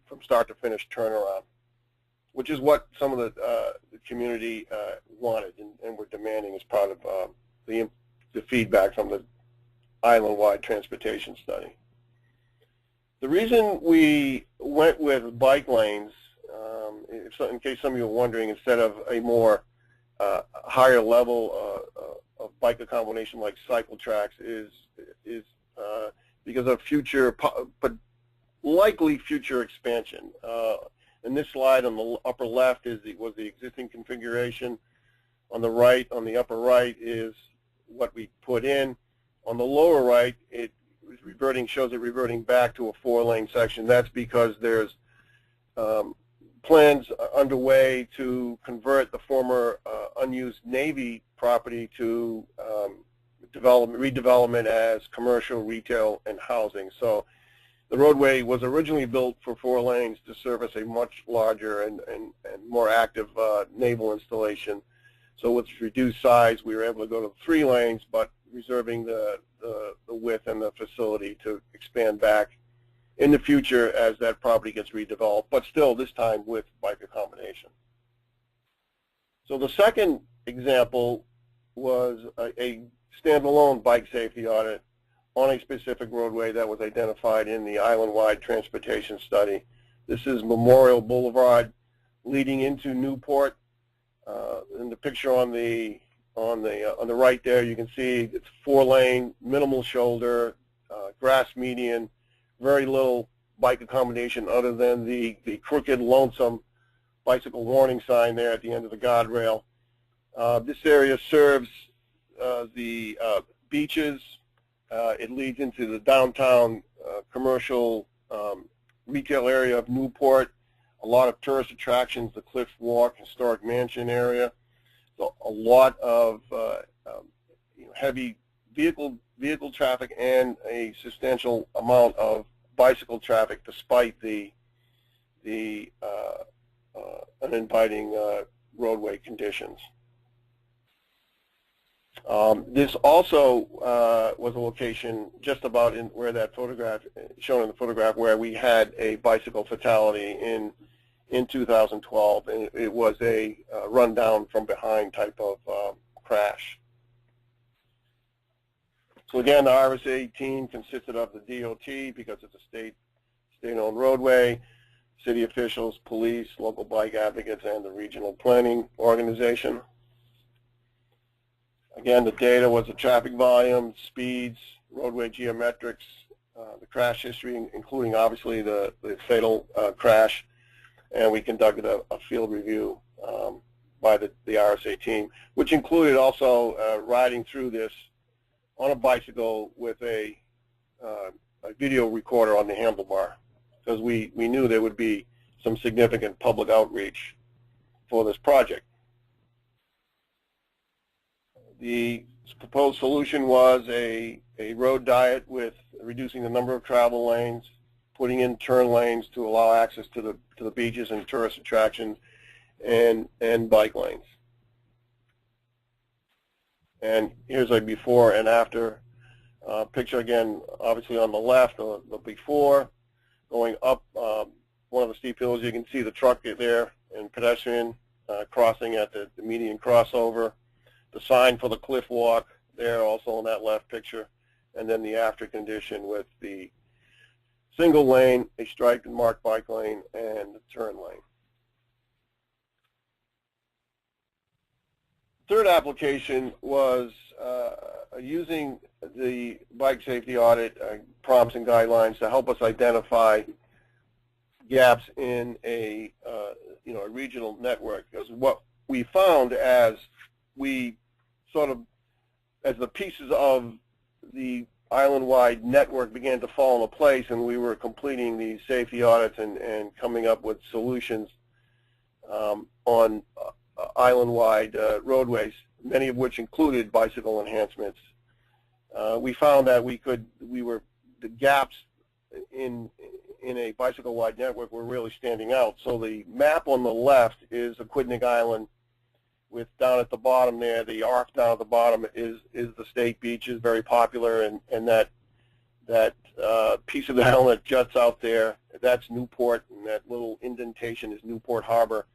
from start to finish turnaround, which is what some of the community wanted and were demanding as part of the feedback from the island-wide transportation study. The reason we went with bike lanes, in case some of you are wondering, instead of a more higher level of bike accommodation like cycle tracks, is because of future, but likely future expansion. In this slide on the upper left was the existing configuration. On the right, on the upper right, is what we put in. On the lower right, it shows it reverting back to a 4-lane section. That's because there's plans underway to convert the former unused Navy property to redevelopment as commercial, retail, and housing. So the roadway was originally built for 4 lanes to service a much larger and more active naval installation. So with reduced size, we were able to go to 3 lanes, but reserving the width and the facility to expand back in the future as that property gets redeveloped, but still this time with bike accommodation. So the second example was a standalone bike safety audit on a specific roadway that was identified in the island-wide transportation study. This is Memorial Boulevard leading into Newport. In the picture on the right there, you can see it's 4-lane, minimal shoulder, grass median, very little bike accommodation other than the crooked, lonesome bicycle warning sign there at the end of the guardrail. This area serves the beaches. It leads into the downtown commercial retail area of Newport. A lot of tourist attractions, the Cliff Walk, historic mansion area. So a lot of heavy vehicle traffic and a substantial amount of bicycle traffic, despite the uninviting roadway conditions. This also was a location just about in where that photograph, shown in the photograph, where we had a bicycle fatality in 2012, and it was a run-down from behind type of crash. So again, the RSA team consisted of the DOT, because it's a state-owned roadway, city officials, police, local bike advocates, and the regional planning organization. Again, the data was the traffic volume, speeds, roadway geometrics, the crash history, including obviously the fatal crash, and we conducted a field review by the RSA team, which included also riding through this on a bicycle with a video recorder on the handlebar, because we knew there would be some significant public outreach for this project. The proposed solution was a road diet with reducing the number of travel lanes, putting in turn lanes to allow access to the beaches and tourist attractions, and bike lanes. And here's a before and after picture again, obviously on the left, the before, going up one of the steep hills. You can see the truck there and pedestrian crossing at the median crossover. The sign for the Cliff Walk there also in that left picture, and then the after condition with the single lane, a striped and marked bike lane, and the turn lane. Third application was using the bike safety audit prompts and guidelines to help us identify gaps in a regional network. Because what we found as the pieces of the island-wide network began to fall into place, and we were completing these safety audits and coming up with solutions on island-wide roadways, many of which included bicycle enhancements. We found that the gaps in a bicycle-wide network were really standing out. So the map on the left is Aquidneck Island, with down at the bottom there, the arc down at the bottom is the state beach, is very popular, and that piece of the island that juts out there, that's Newport, and that little indentation is Newport Harbor.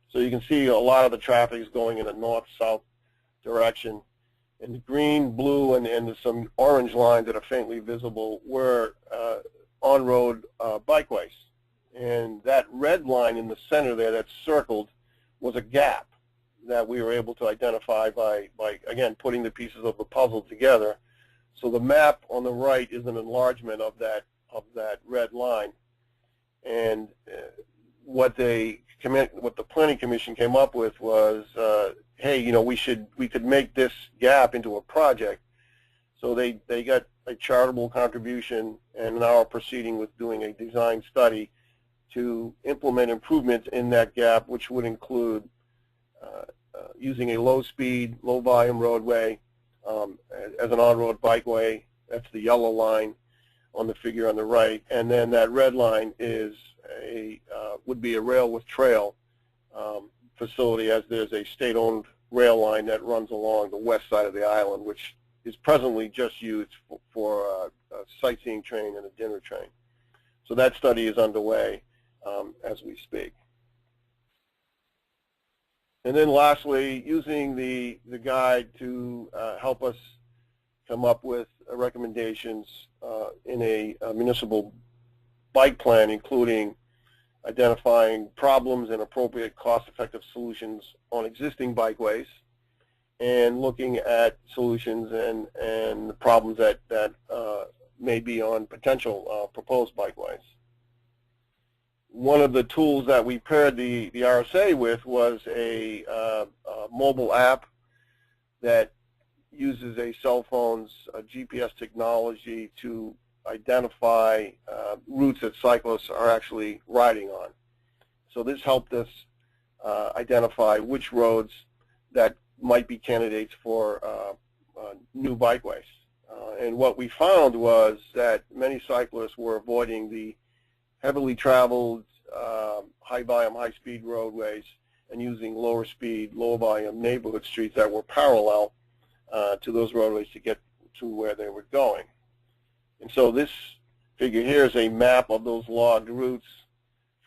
So you can see a lot of the traffic is going in a north-south direction. And the green, blue, and some orange lines that are faintly visible were on-road bikeways. And that red line in the center there that's circled was a gap that we were able to identify by again, putting the pieces of the puzzle together. So the map on the right is an enlargement of that red line. And what the Planning Commission came up with was, hey, you know, we could make this gap into a project. So they got a charitable contribution and now are proceeding with doing a design study to implement improvements in that gap, which would include using a low-speed, low-volume roadway as an on-road bikeway. That's the yellow line on the figure on the right, and then that red line is would be a rail with trail facility, as there's a state-owned rail line that runs along the west side of the island, which is presently just used for a sightseeing train and a dinner train. So that study is underway as we speak. And then lastly, using the guide to help us come up with recommendations in a municipal bike plan, including identifying problems and appropriate cost-effective solutions on existing bikeways, and looking at solutions and the problems that may be on potential proposed bikeways. One of the tools that we paired the RSA with was a mobile app that uses a cell phone's GPS technology to identify routes that cyclists are actually riding on. So this helped us identify which roads that might be candidates for new bikeways. And what we found was that many cyclists were avoiding the heavily traveled, high-volume, high-speed roadways and using lower speed, low-volume neighborhood streets that were parallel to those roadways to get to where they were going. And so this figure here is a map of those logged routes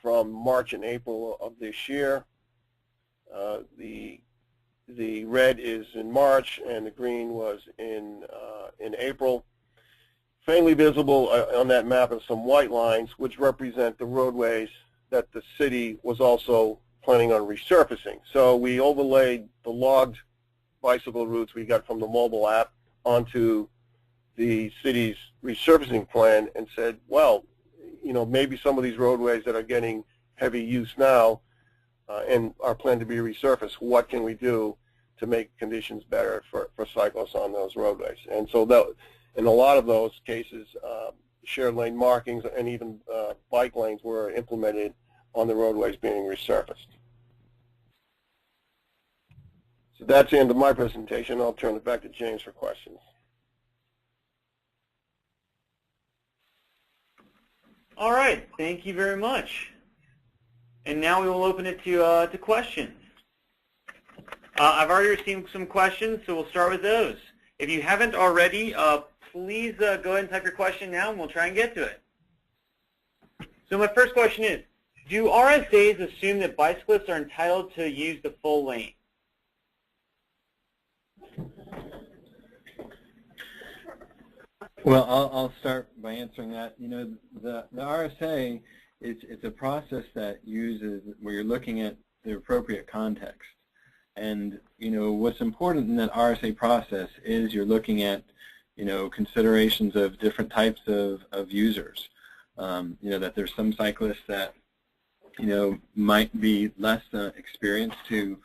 from March and April of this year. The red is in March, and the green was in April. Faintly visible on that map are some white lines, which represent the roadways that the city was also planning on resurfacing. So we overlaid the logged bicycle routes we got from the mobile app onto the city's resurfacing plan and said, well, you know, maybe some of these roadways that are getting heavy use now and are planned to be resurfaced, what can we do to make conditions better for cyclists on those roadways? And so that, in a lot of those cases, shared lane markings and even bike lanes were implemented on the roadways being resurfaced. So that's the end of my presentation. I'll turn it back to James for questions. All right, thank you very much. And now we will open it to questions. I've already received some questions, so we'll start with those. If you haven't already, please go ahead and type your question now, and we'll try and get to it. So my first question is, do RSAs assume that bicyclists are entitled to use the full lane? Well, I'll start by answering that. You know, the RSA, it's a process that uses, where you're looking at the appropriate context. And, you know, what's important in that RSA process is you're looking at, you know, considerations of different types of users. You know, that there's some cyclists that, you know, might be less experienced to,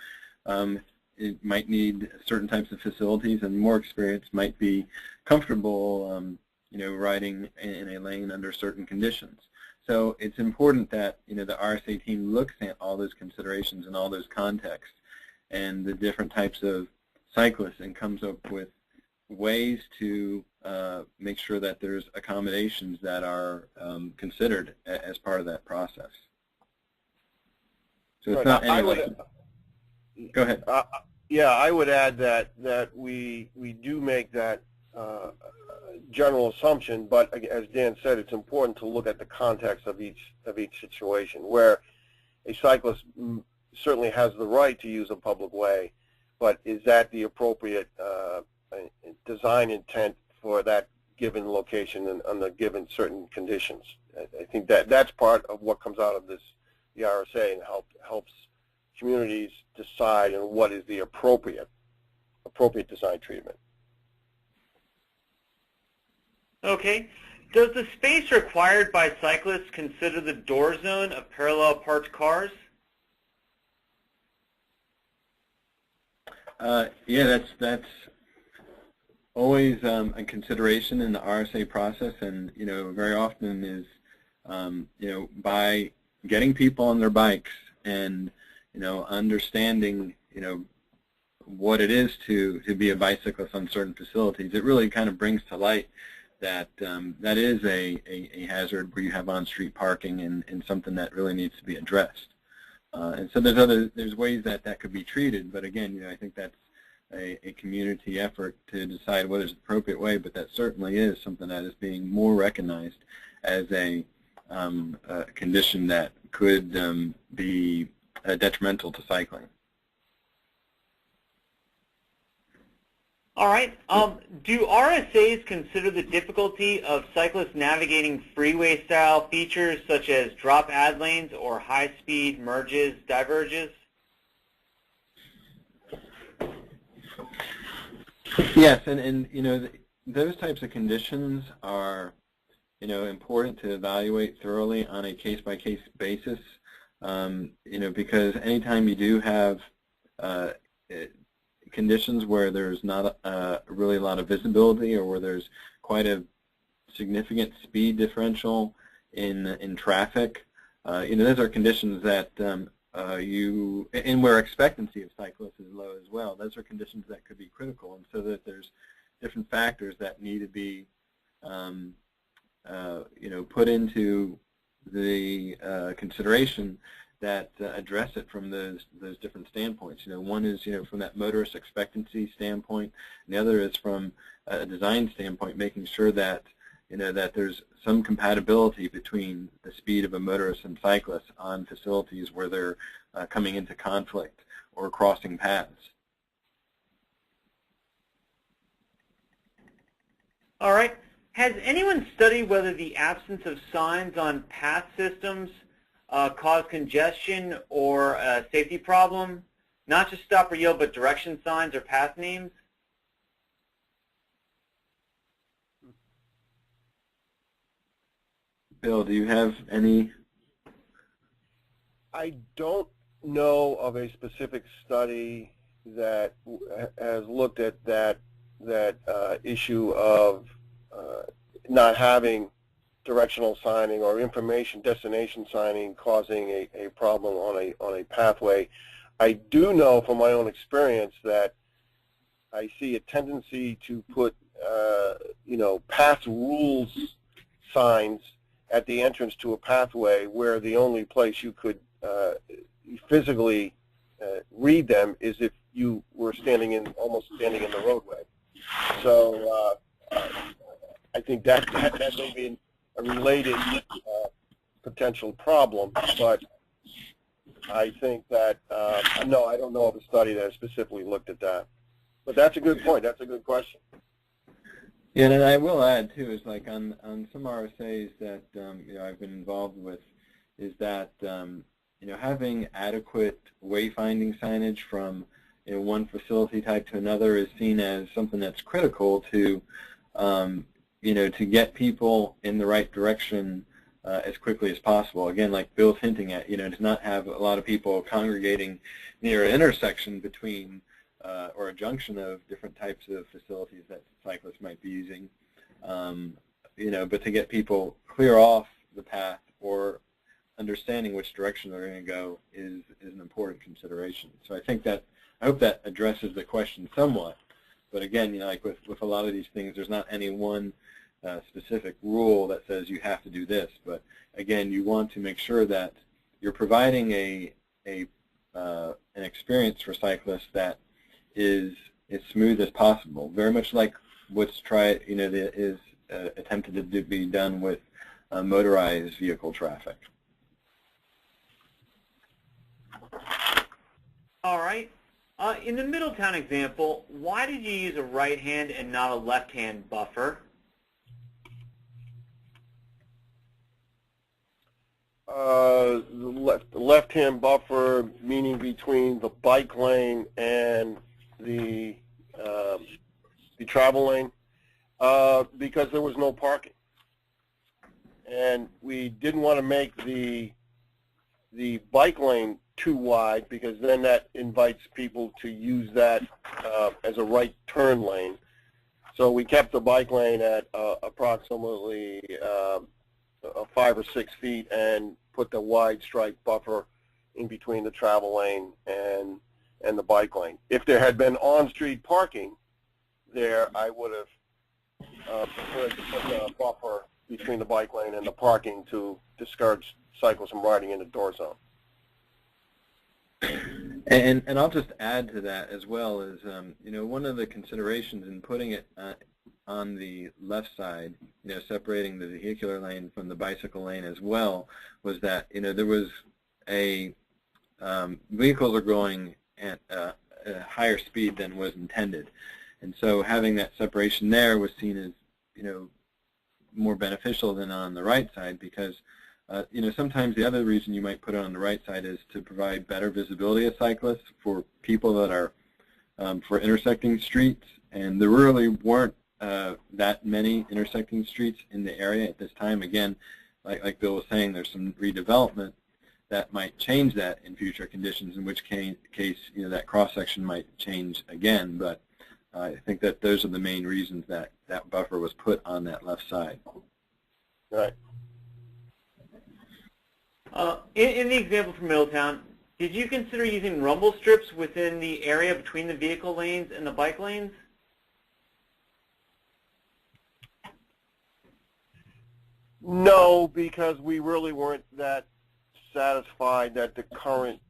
it might need certain types of facilities, and more experienced might be comfortable, riding in a lane under certain conditions. So it's important that the RSA team looks at all those considerations and all those contexts and the different types of cyclists and comes up with ways to make sure that there's accommodations that are considered as part of that process. So it's not any go ahead. Yeah, I would add that we do make that general assumption, but as Dan said, it's important to look at the context of each situation. Where a cyclist certainly has the right to use a public way, but is that the appropriate design intent for that given location and under given certain conditions? I think that's part of what comes out of the RSA and helps communities decide on what is the appropriate design treatment. Okay. Does the space required by cyclists consider the door zone of parallel parked cars? Yeah, that's always a consideration in the RSA process, and very often is by getting people on their bikes and understanding what it is to be a bicyclist on certain facilities, it really kind of brings to light that that is a hazard where you have on-street parking and something that really needs to be addressed. And so there's ways that could be treated, but again, I think that's a community effort to decide what is the appropriate way, but that certainly is something that is being more recognized as a condition that could be detrimental to cycling. All right. Do RSAs consider the difficulty of cyclists navigating freeway-style features such as drop add lanes or high-speed merges, diverges? Yes, and those types of conditions are important to evaluate thoroughly on a case-by-case basis. Because anytime you do have conditions where there's not really a lot of visibility, or where there's quite a significant speed differential in traffic, those are conditions that and where expectancy of cyclists is low as well. Those are conditions that could be critical, and so that there's different factors that need to be put into the consideration that address it from those different standpoints. One is from that motorist expectancy standpoint, and the other is from a design standpoint, making sure that that there's some compatibility between the speed of a motorist and cyclist on facilities where they're coming into conflict or crossing paths. All right. Has anyone studied whether the absence of signs on path systems cause congestion or a safety problem? Not just stop or yield, but direction signs or path names? Bill, do you have any? I don't know of a specific study that has looked at that issue of not having directional signing or information destination signing causing a problem on a pathway. I do know from my own experience that I see a tendency to put path rules signs at the entrance to a pathway, where the only place you could physically read them is if you were almost standing in the roadway. So I think that may be a related potential problem, but I think that no, I don't know of a study that has specifically looked at that. But that's a good point. That's a good question. Yeah, and I will add too, is like on some RSAs that I've been involved with, is that having adequate wayfinding signage from one facility type to another is seen as something that's critical to to get people in the right direction as quickly as possible. Again, like Bill's hinting at, to not have a lot of people congregating near an intersection between or a junction of different types of facilities that cyclists might be using. But to get people clear off the path or understanding which direction they're going to go is an important consideration. So I hope that addresses the question somewhat. But again, like with a lot of these things, there's not any one specific rule that says you have to do this. But again, you want to make sure that you're providing an experience for cyclists that is as smooth as possible. Very much like what's attempted to be done with motorized vehicle traffic. All right. In the Middletown example, why did you use a right-hand and not a left-hand buffer? The left-hand buffer, meaning between the bike lane and the travel lane, because there was no parking, and we didn't want to make the bike lane too wide, because then that invites people to use that as a right turn lane. So we kept the bike lane at approximately 5 or 6 feet and put the wide stripe buffer in between the travel lane and the bike lane. If there had been on-street parking there, I would have preferred to put a buffer between the bike lane and the parking to discourage cyclists from riding in the door zone. And I'll just add to that as well is, one of the considerations in putting it on the left side, separating the vehicular lane from the bicycle lane as well, was that, there was vehicles are going at a higher speed than was intended. And so having that separation there was seen as, more beneficial than on the right side, because sometimes the other reason you might put it on the right side is to provide better visibility of cyclists for people that are for intersecting streets, and there really weren't that many intersecting streets in the area at this time. Again, like Bill was saying, there's some redevelopment that might change that in future conditions, in which case that cross-section might change again, but I think that those are the main reasons that that buffer was put on that left side. Right. In the example from Middletown, did you consider using rumble strips within the area between the vehicle lanes and the bike lanes? No, because we really weren't that satisfied that the current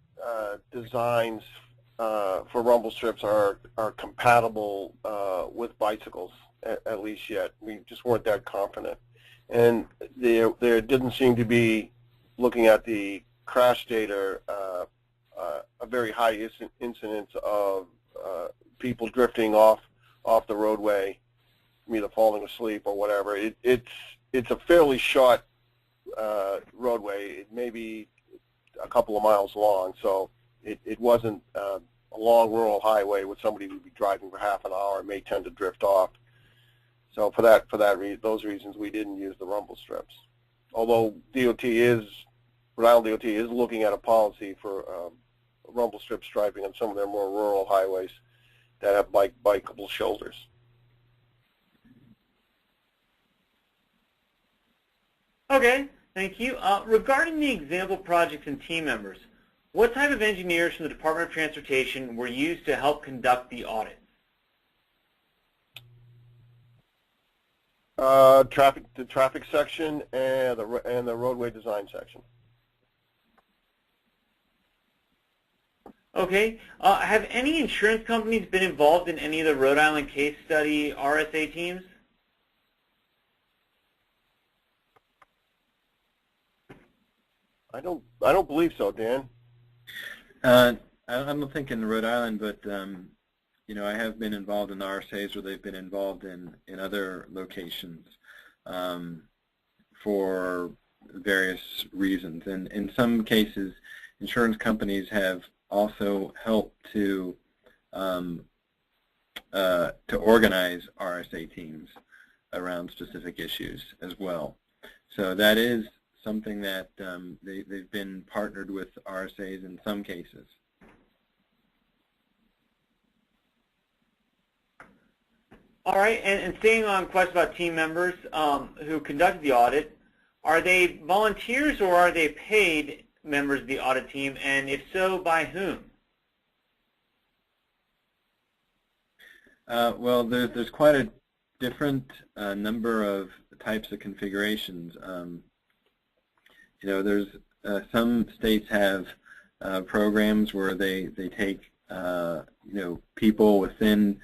designs for rumble strips are compatible with bicycles, at least yet. We just weren't that confident. And there didn't seem to be, looking at the crash data, a very high incidence of people drifting off the roadway, either falling asleep or whatever. It's a fairly short roadway. It may be a couple of miles long, so it wasn't a long rural highway where somebody would be driving for half an hour and may tend to drift off. So for those reasons, we didn't use the rumble strips. Although Rhode Island DOT is looking at a policy for rumble strip striping on some of their more rural highways that have bikeable shoulders. Okay, thank you. Regarding the example projects and team members, what type of engineers from the Department of Transportation were used to help conduct the audits? The traffic section and the roadway design section. Okay. Have any insurance companies been involved in any of the Rhode Island case study RSA teams? I don't believe so, Dan. I don't think in Rhode Island, but I have been involved in the RSAs where they've been involved in other locations for various reasons. And in some cases, insurance companies have also helped to organize RSA teams around specific issues as well. So that is something that they've been partnered with RSAs in some cases. All right, and staying on questions about team members who conducted the audit, are they volunteers or are they paid members of the audit team, and if so, by whom? Well, there's quite a different number of types of configurations. There's some states have programs where they take people within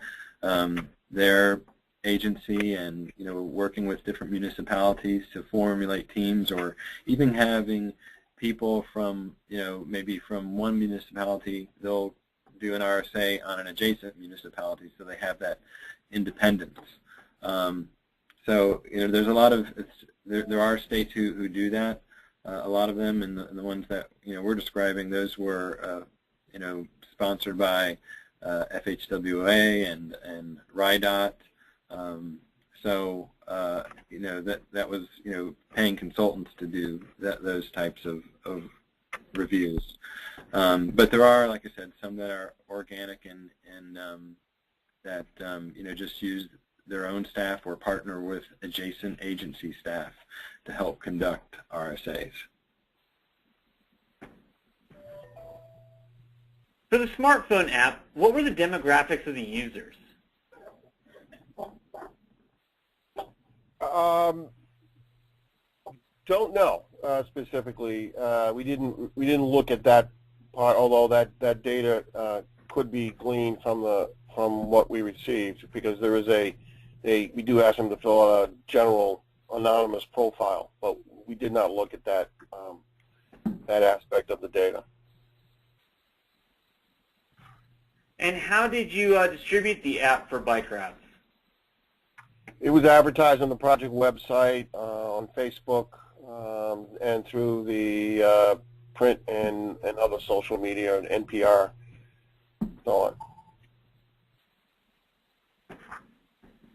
their agency and working with different municipalities to formulate teams, or even having people from maybe from one municipality, they'll do an RSA on an adjacent municipality, so they have that independence. So there's a lot of there are states who do that. A lot of them, and the ones that we're describing, those were sponsored by FHWA and RIDOT. So that was paying consultants to do those types of reviews. But there are, like I said, some that are organic and that just use their own staff or partner with adjacent agency staff to help conduct RSAs. For the smartphone app, what were the demographics of the users? Don't know specifically. We didn't look at that part, although that data could be gleaned from what we received, because there is we do ask them to fill out a general anonymous profile, but we did not look at that that aspect of the data. And how did you distribute the app for bike routes? It was advertised on the project website, on Facebook, and through the print and other social media, and NPR, so on.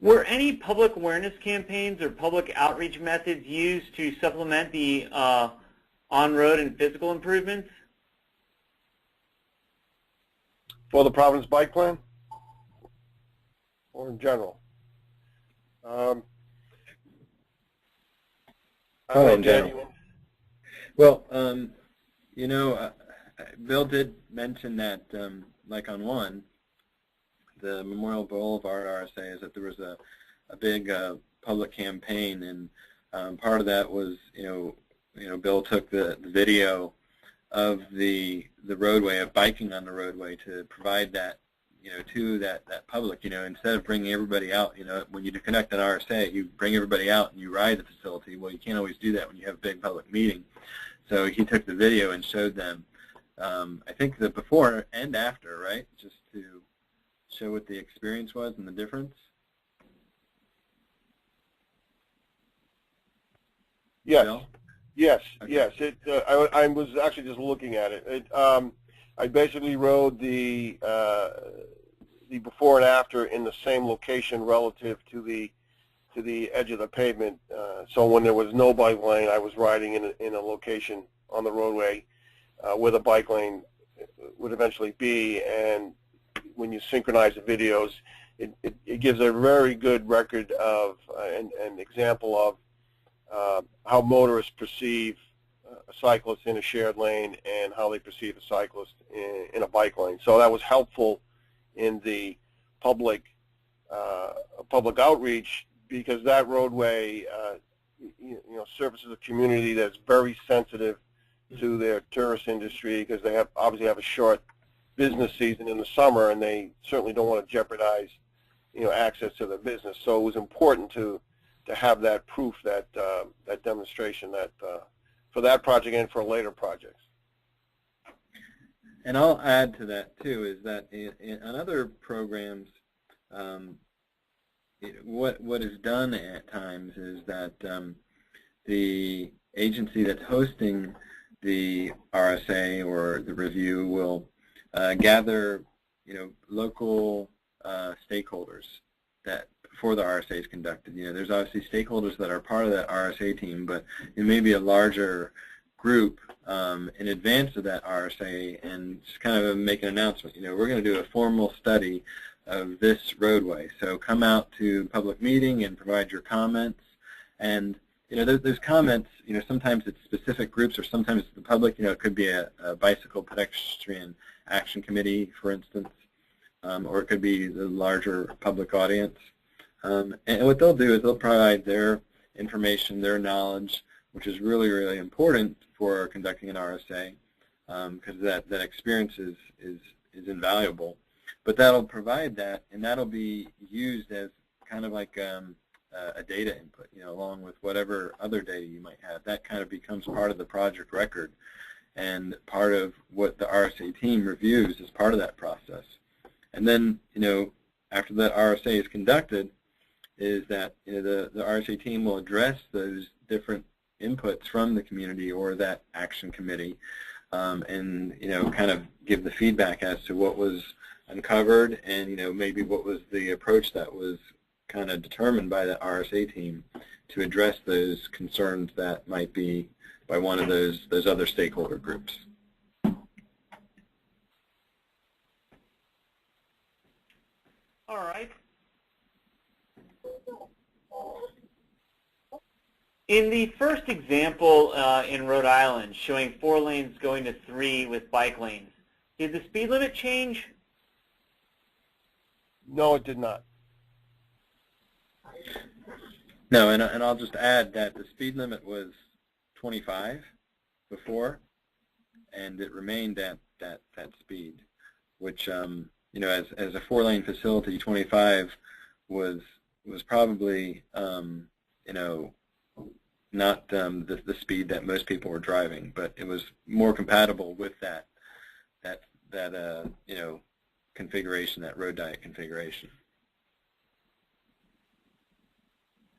Were any public awareness campaigns or public outreach methods used to supplement the on-road and physical improvements? For the Providence Bike Plan, or in general? In general. Well, Bill did mention that, like on one, the Memorial Boulevard RSA, is that there was a big public campaign, and part of that was, Bill took the video of the roadway, of biking on the roadway, to provide that to that public. Instead of bringing everybody out, when you conduct an RSA, you bring everybody out and you ride the facility. Well, you can't always do that when you have a big public meeting. So he took the video and showed them, I think, the before and after, right, just to show what the experience was and the difference. Yes. Bill? Yes, Okay. yes. I was actually just looking at it. I basically rode the before and after in the same location relative to the edge of the pavement. So when there was no bike lane, I was riding in a location on the roadway where the bike lane would eventually be. And when you synchronize the videos, it gives a very good record of an example of how motorists perceive a cyclist in a shared lane and how they perceive a cyclist in a bike lane. So that was helpful in the public outreach, because that roadway services a community that's very sensitive to their tourist industry, because they obviously have a short business season in the summer, and they certainly don't want to jeopardize access to their business. So it was important to have that proof, that demonstration, that for that project and for later projects. And I'll add to that too, is that on other programs, what is done at times is that the agency that's hosting the RSA or the review will gather local stakeholders that before the RSA is conducted. There's obviously stakeholders that are part of that RSA team, but it may be a larger group in advance of that RSA, and just kind of make an announcement. We're going to do a formal study this roadway. So come out to public meeting and provide your comments. And those comments, sometimes it's specific groups or sometimes it's the public. It could be a bicycle pedestrian action committee, for instance, or it could be the larger public audience. And what they'll do is they'll provide their information, their knowledge, which is really, really important for conducting an RSA, because that experience is invaluable. But that'll provide that, and that'll be used as kind of like a data input, along with whatever other data you might have. That kind of becomes part of the project record, and part of what the RSA team reviews as part of that process. And then, after that RSA is conducted, is that the RSA team will address those different inputs from the community or that action committee, and kind of give the feedback as to what was uncovered, and maybe what was the approach that was kind of determined by the RSA team to address those concerns that might be by one of those other stakeholder groups. All right. In the first example in Rhode Island, showing 4 lanes going to 3 with bike lanes, did the speed limit change? No, it did not. No, and I'll just add that the speed limit was 25 before, and it remained at that speed, which as a 4-lane facility, 25 was probably not the speed that most people were driving, but it was more compatible with that configuration, that road diet configuration.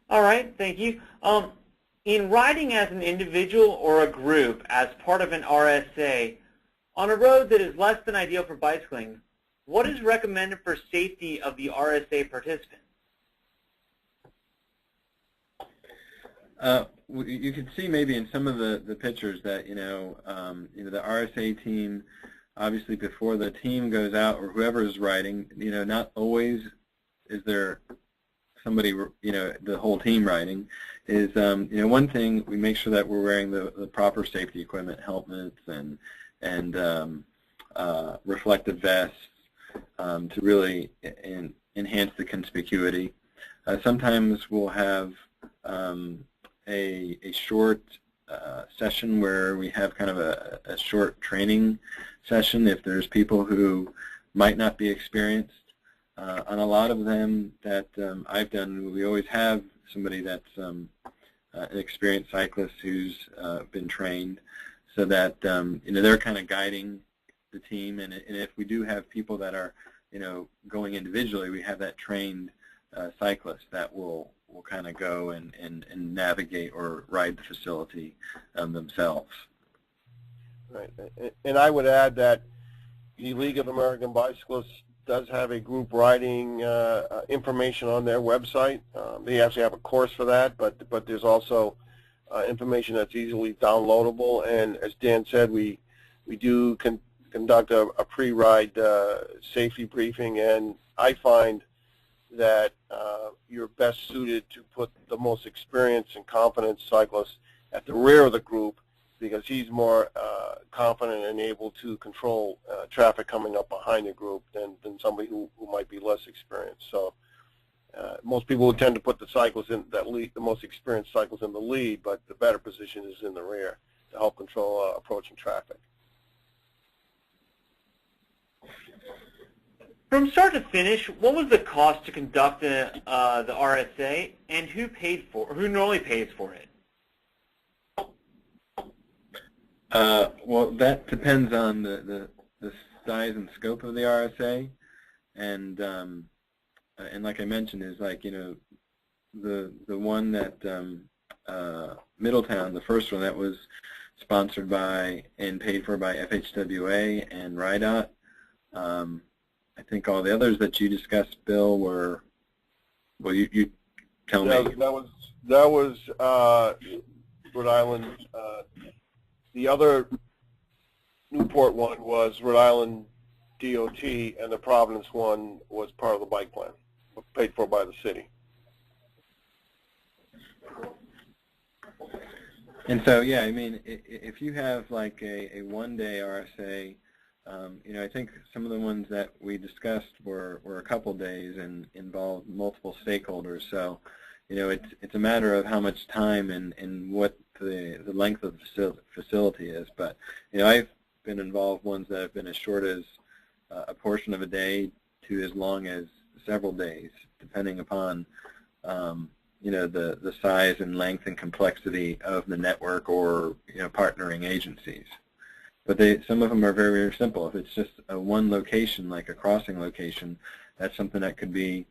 All right, thank you. In riding as an individual or a group as part of an RSA on a road that is less than ideal for bicycling, what is recommended for safety of the RSA participants? You can see maybe in some of the pictures that the RSA team, obviously before the team goes out or whoever is riding, not always is there somebody, the whole team riding. Is one thing, we make sure that we're wearing the proper safety equipment, helmets and reflective vests to really enhance the conspicuity. Sometimes we'll have a short session where we have kind of a short training session if there's people who might not be experienced. On a lot of them that I've done, we always have somebody that's an experienced cyclist who's been trained, so that they're kind of guiding the team. And if we do have people that are going individually, we have that trained cyclist that will kind of go and navigate or ride the facility themselves. Right, and I would add that the League of American Bicyclists does have a group riding information on their website. They actually have a course for that, but there's also information that's easily downloadable. And as Dan said, we do conduct a pre-ride safety briefing, and I find that you're best suited to put the most experienced and confident cyclist at the rear of the group, because he's more confident and able to control traffic coming up behind the group than somebody who might be less experienced. So most people would tend to put the cyclists in that lead, the most experienced cyclists in the lead, but the better position is in the rear to help control approaching traffic. From start to finish, what was the cost to conduct the RSA, and who paid for, or who normally pays for it? Well, that depends on the size and scope of the RSA, and like I mentioned, is like the one that Middletown, the first one, that was sponsored by and paid for by FHWA and RIDOT. I think all the others that you discussed, Bill, were, well, you tell me. That was Rhode Island. The other Newport one was Rhode Island DOT, and the Providence one was part of the bike plan, paid for by the city. And so, yeah, I mean, if you have like a one-day RSA, you know, I think some of the ones that we discussed were a couple days and involved multiple stakeholders. So, you know, it's a matter of how much time and what the length of the facility is. But, you know, I've been involved ones that have been as short as a portion of a day to as long as several days, depending upon you know, the size and length and complexity of the network or, you know, partnering agencies. But some of them are very, very simple. If it's just a one location, like a crossing location, that's something that could be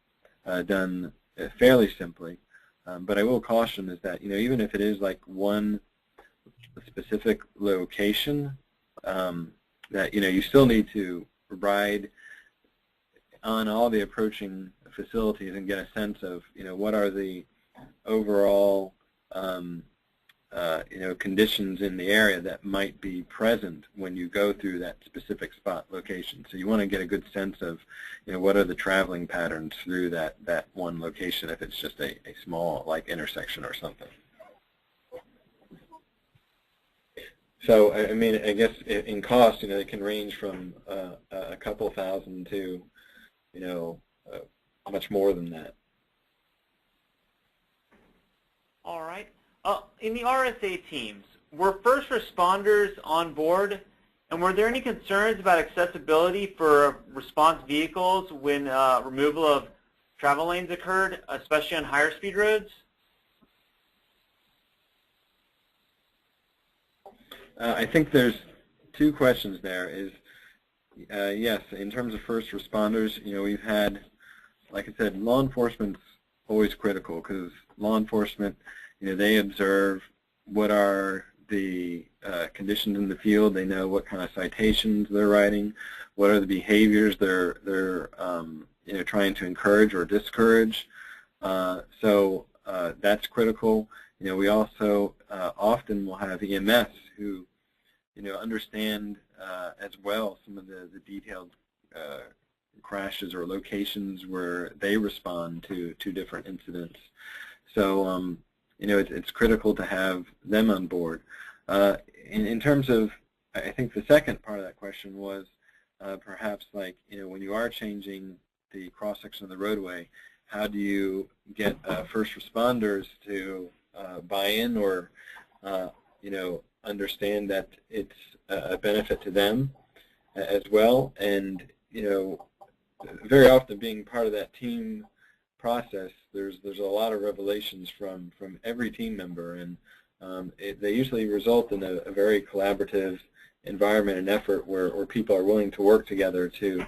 done fairly simply. But I will caution is that, you know, even if it is like one specific location, that, you know, you still need to ride on all the approaching facilities and get a sense of, you know, what are the overall you know, conditions in the area that might be present when you go through that specific spot location. So you want to get a good sense of, you know, what are the traveling patterns through that one location if it's just a small, like, intersection or something. So, I mean, I guess in cost, you know, it can range from a couple thousand to, you know, much more than that. All right. In the RSA teams, were first responders on board, and were there any concerns about accessibility for response vehicles when removal of travel lanes occurred, especially on higher speed roads? I think there's two questions there. Is yes, in terms of first responders, you know, we've had, like I said, law enforcement's always critical because law enforcement, you know, they observe what are the conditions in the field. They know what kind of citations they're writing, what are the behaviors they're you know, trying to encourage or discourage. So that's critical. You know, we also often will have EMS who, you know, understand as well some of the detailed crashes or locations where they respond to different incidents. So you know, it's critical to have them on board. In terms of, I think the second part of that question was perhaps like, you know, when you are changing the cross-section of the roadway, how do you get first responders to buy in or, you know, understand that it's a benefit to them as well? And, you know, very often being part of that team process, there's a lot of revelations from every team member, and they usually result in a very collaborative environment and effort where people are willing to work together to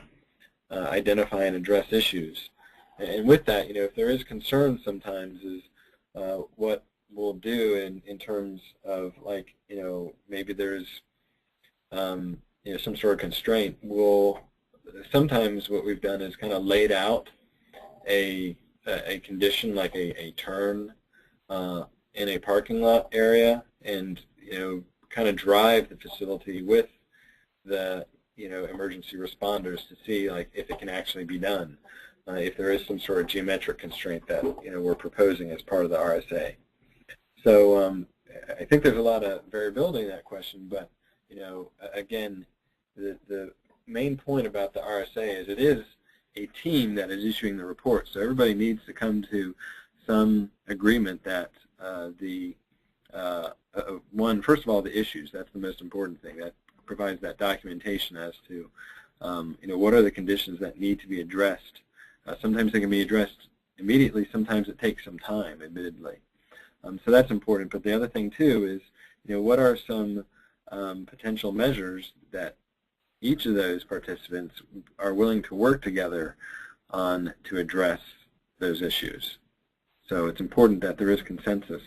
identify and address issues. And with that, you know, if there is concern sometimes is what we'll do in terms of, like, you know, maybe there's you know, some sort of constraint. Sometimes what we've done is kind of laid out a condition like a turn in a parking lot area, and, you know, kind of drive the facility with the, you know, emergency responders to see, like, if it can actually be done, if there is some sort of geometric constraint that, you know, we're proposing as part of the RSA. So I think there's a lot of variability in that question, but, you know, again, the main point about the RSA is it is a team that is issuing the report, so everybody needs to come to some agreement that first of all, the issues, that's the most important thing, that provides that documentation as to, you know, what are the conditions that need to be addressed. Sometimes they can be addressed immediately, sometimes it takes some time, admittedly. So that's important, but the other thing too is, you know, what are some potential measures that each of those participants are willing to work together on to address those issues. So it's important that there is consensus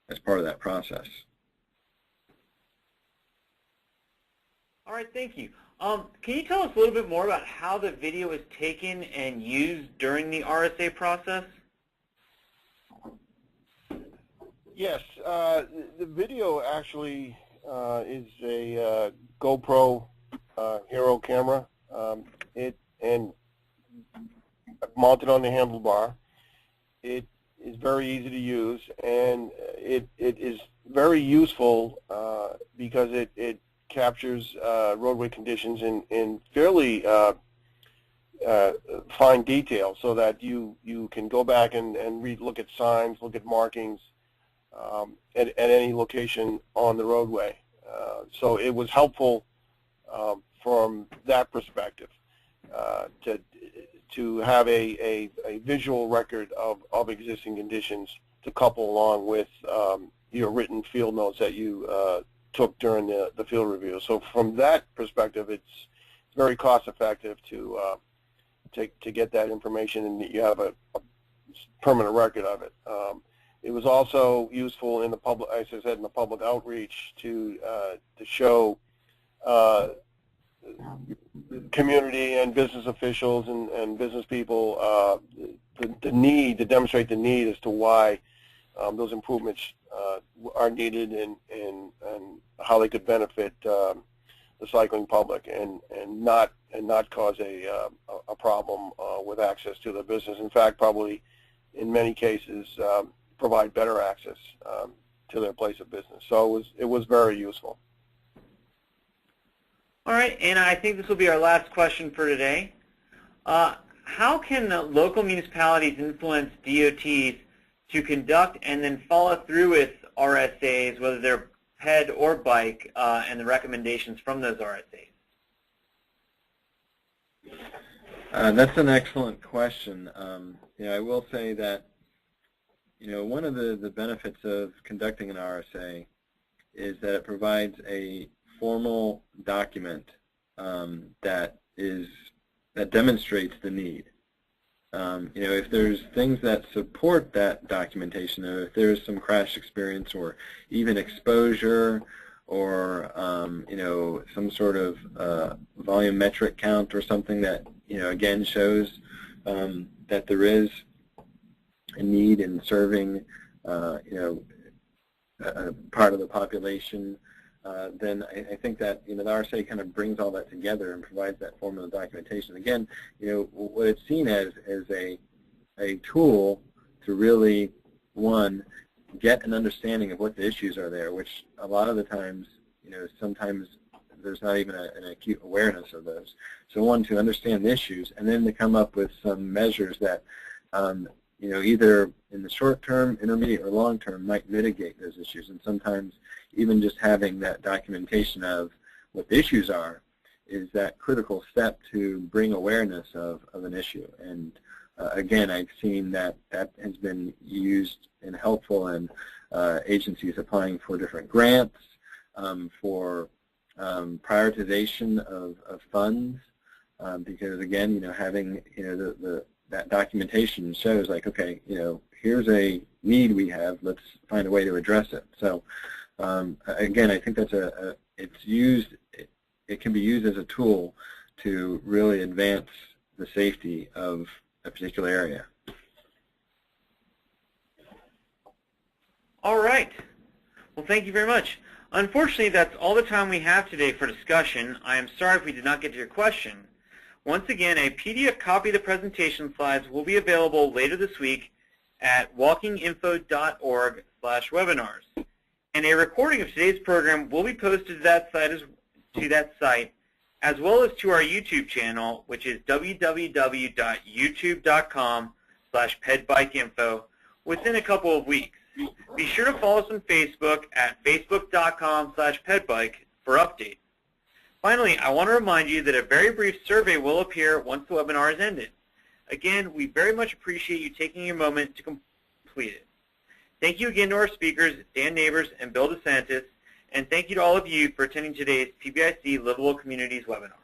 as part of that process. All right, thank you. Can you tell us a little bit more about how the video is taken and used during the RSA process? Yes, the video actually is a GoPro Hero camera. And mounted on the handlebar. It is very easy to use, and it is very useful because it captures roadway conditions in fairly fine detail, so that you can go back and look at signs, look at markings at any location on the roadway. So it was helpful from that perspective to have a visual record of existing conditions to couple along with your written field notes that you took during the field review. So from that perspective, it's very cost effective to get that information, and you have a permanent record of it. It was also useful in the public, as I said, in the public outreach to show community and business officials and business people the need, to demonstrate the need as to why those improvements are needed, and how they could benefit the cycling public and not cause a problem with access to their business. In fact, probably in many cases provide better access to their place of business. So it was very useful. All right, and I think this will be our last question for today. How can the local municipalities influence DOTs to conduct and then follow through with RSAs, whether they're ped or bike, and the recommendations from those RSAs? That's an excellent question. I will say that one of the benefits of conducting an RSA is that it provides a formal document that demonstrates the need. If there's things that support that documentation, or if there's some crash experience, or even exposure, or some sort of volumetric count or something that again shows that there is a need in serving a part of the population, then I think that the RSA kind of brings all that together and provides that form of documentation. Again, what it's seen as a tool to really, one, get an understanding of what the issues are there, which a lot of the times, sometimes there's not even an acute awareness of those. So one, to understand the issues, and then to come up with some measures that either in the short term, intermediate, or long term might mitigate those issues. And sometimes even just having that documentation of what the issues are is that critical step to bring awareness of an issue. And again, I've seen that has been used and helpful in agencies applying for different grants, for prioritization of funds, because again, having that documentation shows, like, okay, here's a need we have, let's find a way to address it. So again, I think that's it can be used as a tool to really advance the safety of a particular area. All right. Well, thank you very much. Unfortunately, that's all the time we have today for discussion. I am sorry if we did not get to your question. Once again, a PDF copy of the presentation slides will be available later this week at walkinginfo.org/webinars. And a recording of today's program will be posted to that site, as well as to our YouTube channel, which is www.youtube.com/pedbikeinfo, within a couple of weeks. Be sure to follow us on Facebook at facebook.com/pedbike for updates. Finally, I want to remind you that a very brief survey will appear once the webinar is ended. Again, we very much appreciate you taking a moment to complete it. Thank you again to our speakers, Dan Neighbors and Bill DeSantis, and thank you to all of you for attending today's PBIC Livable Communities webinar.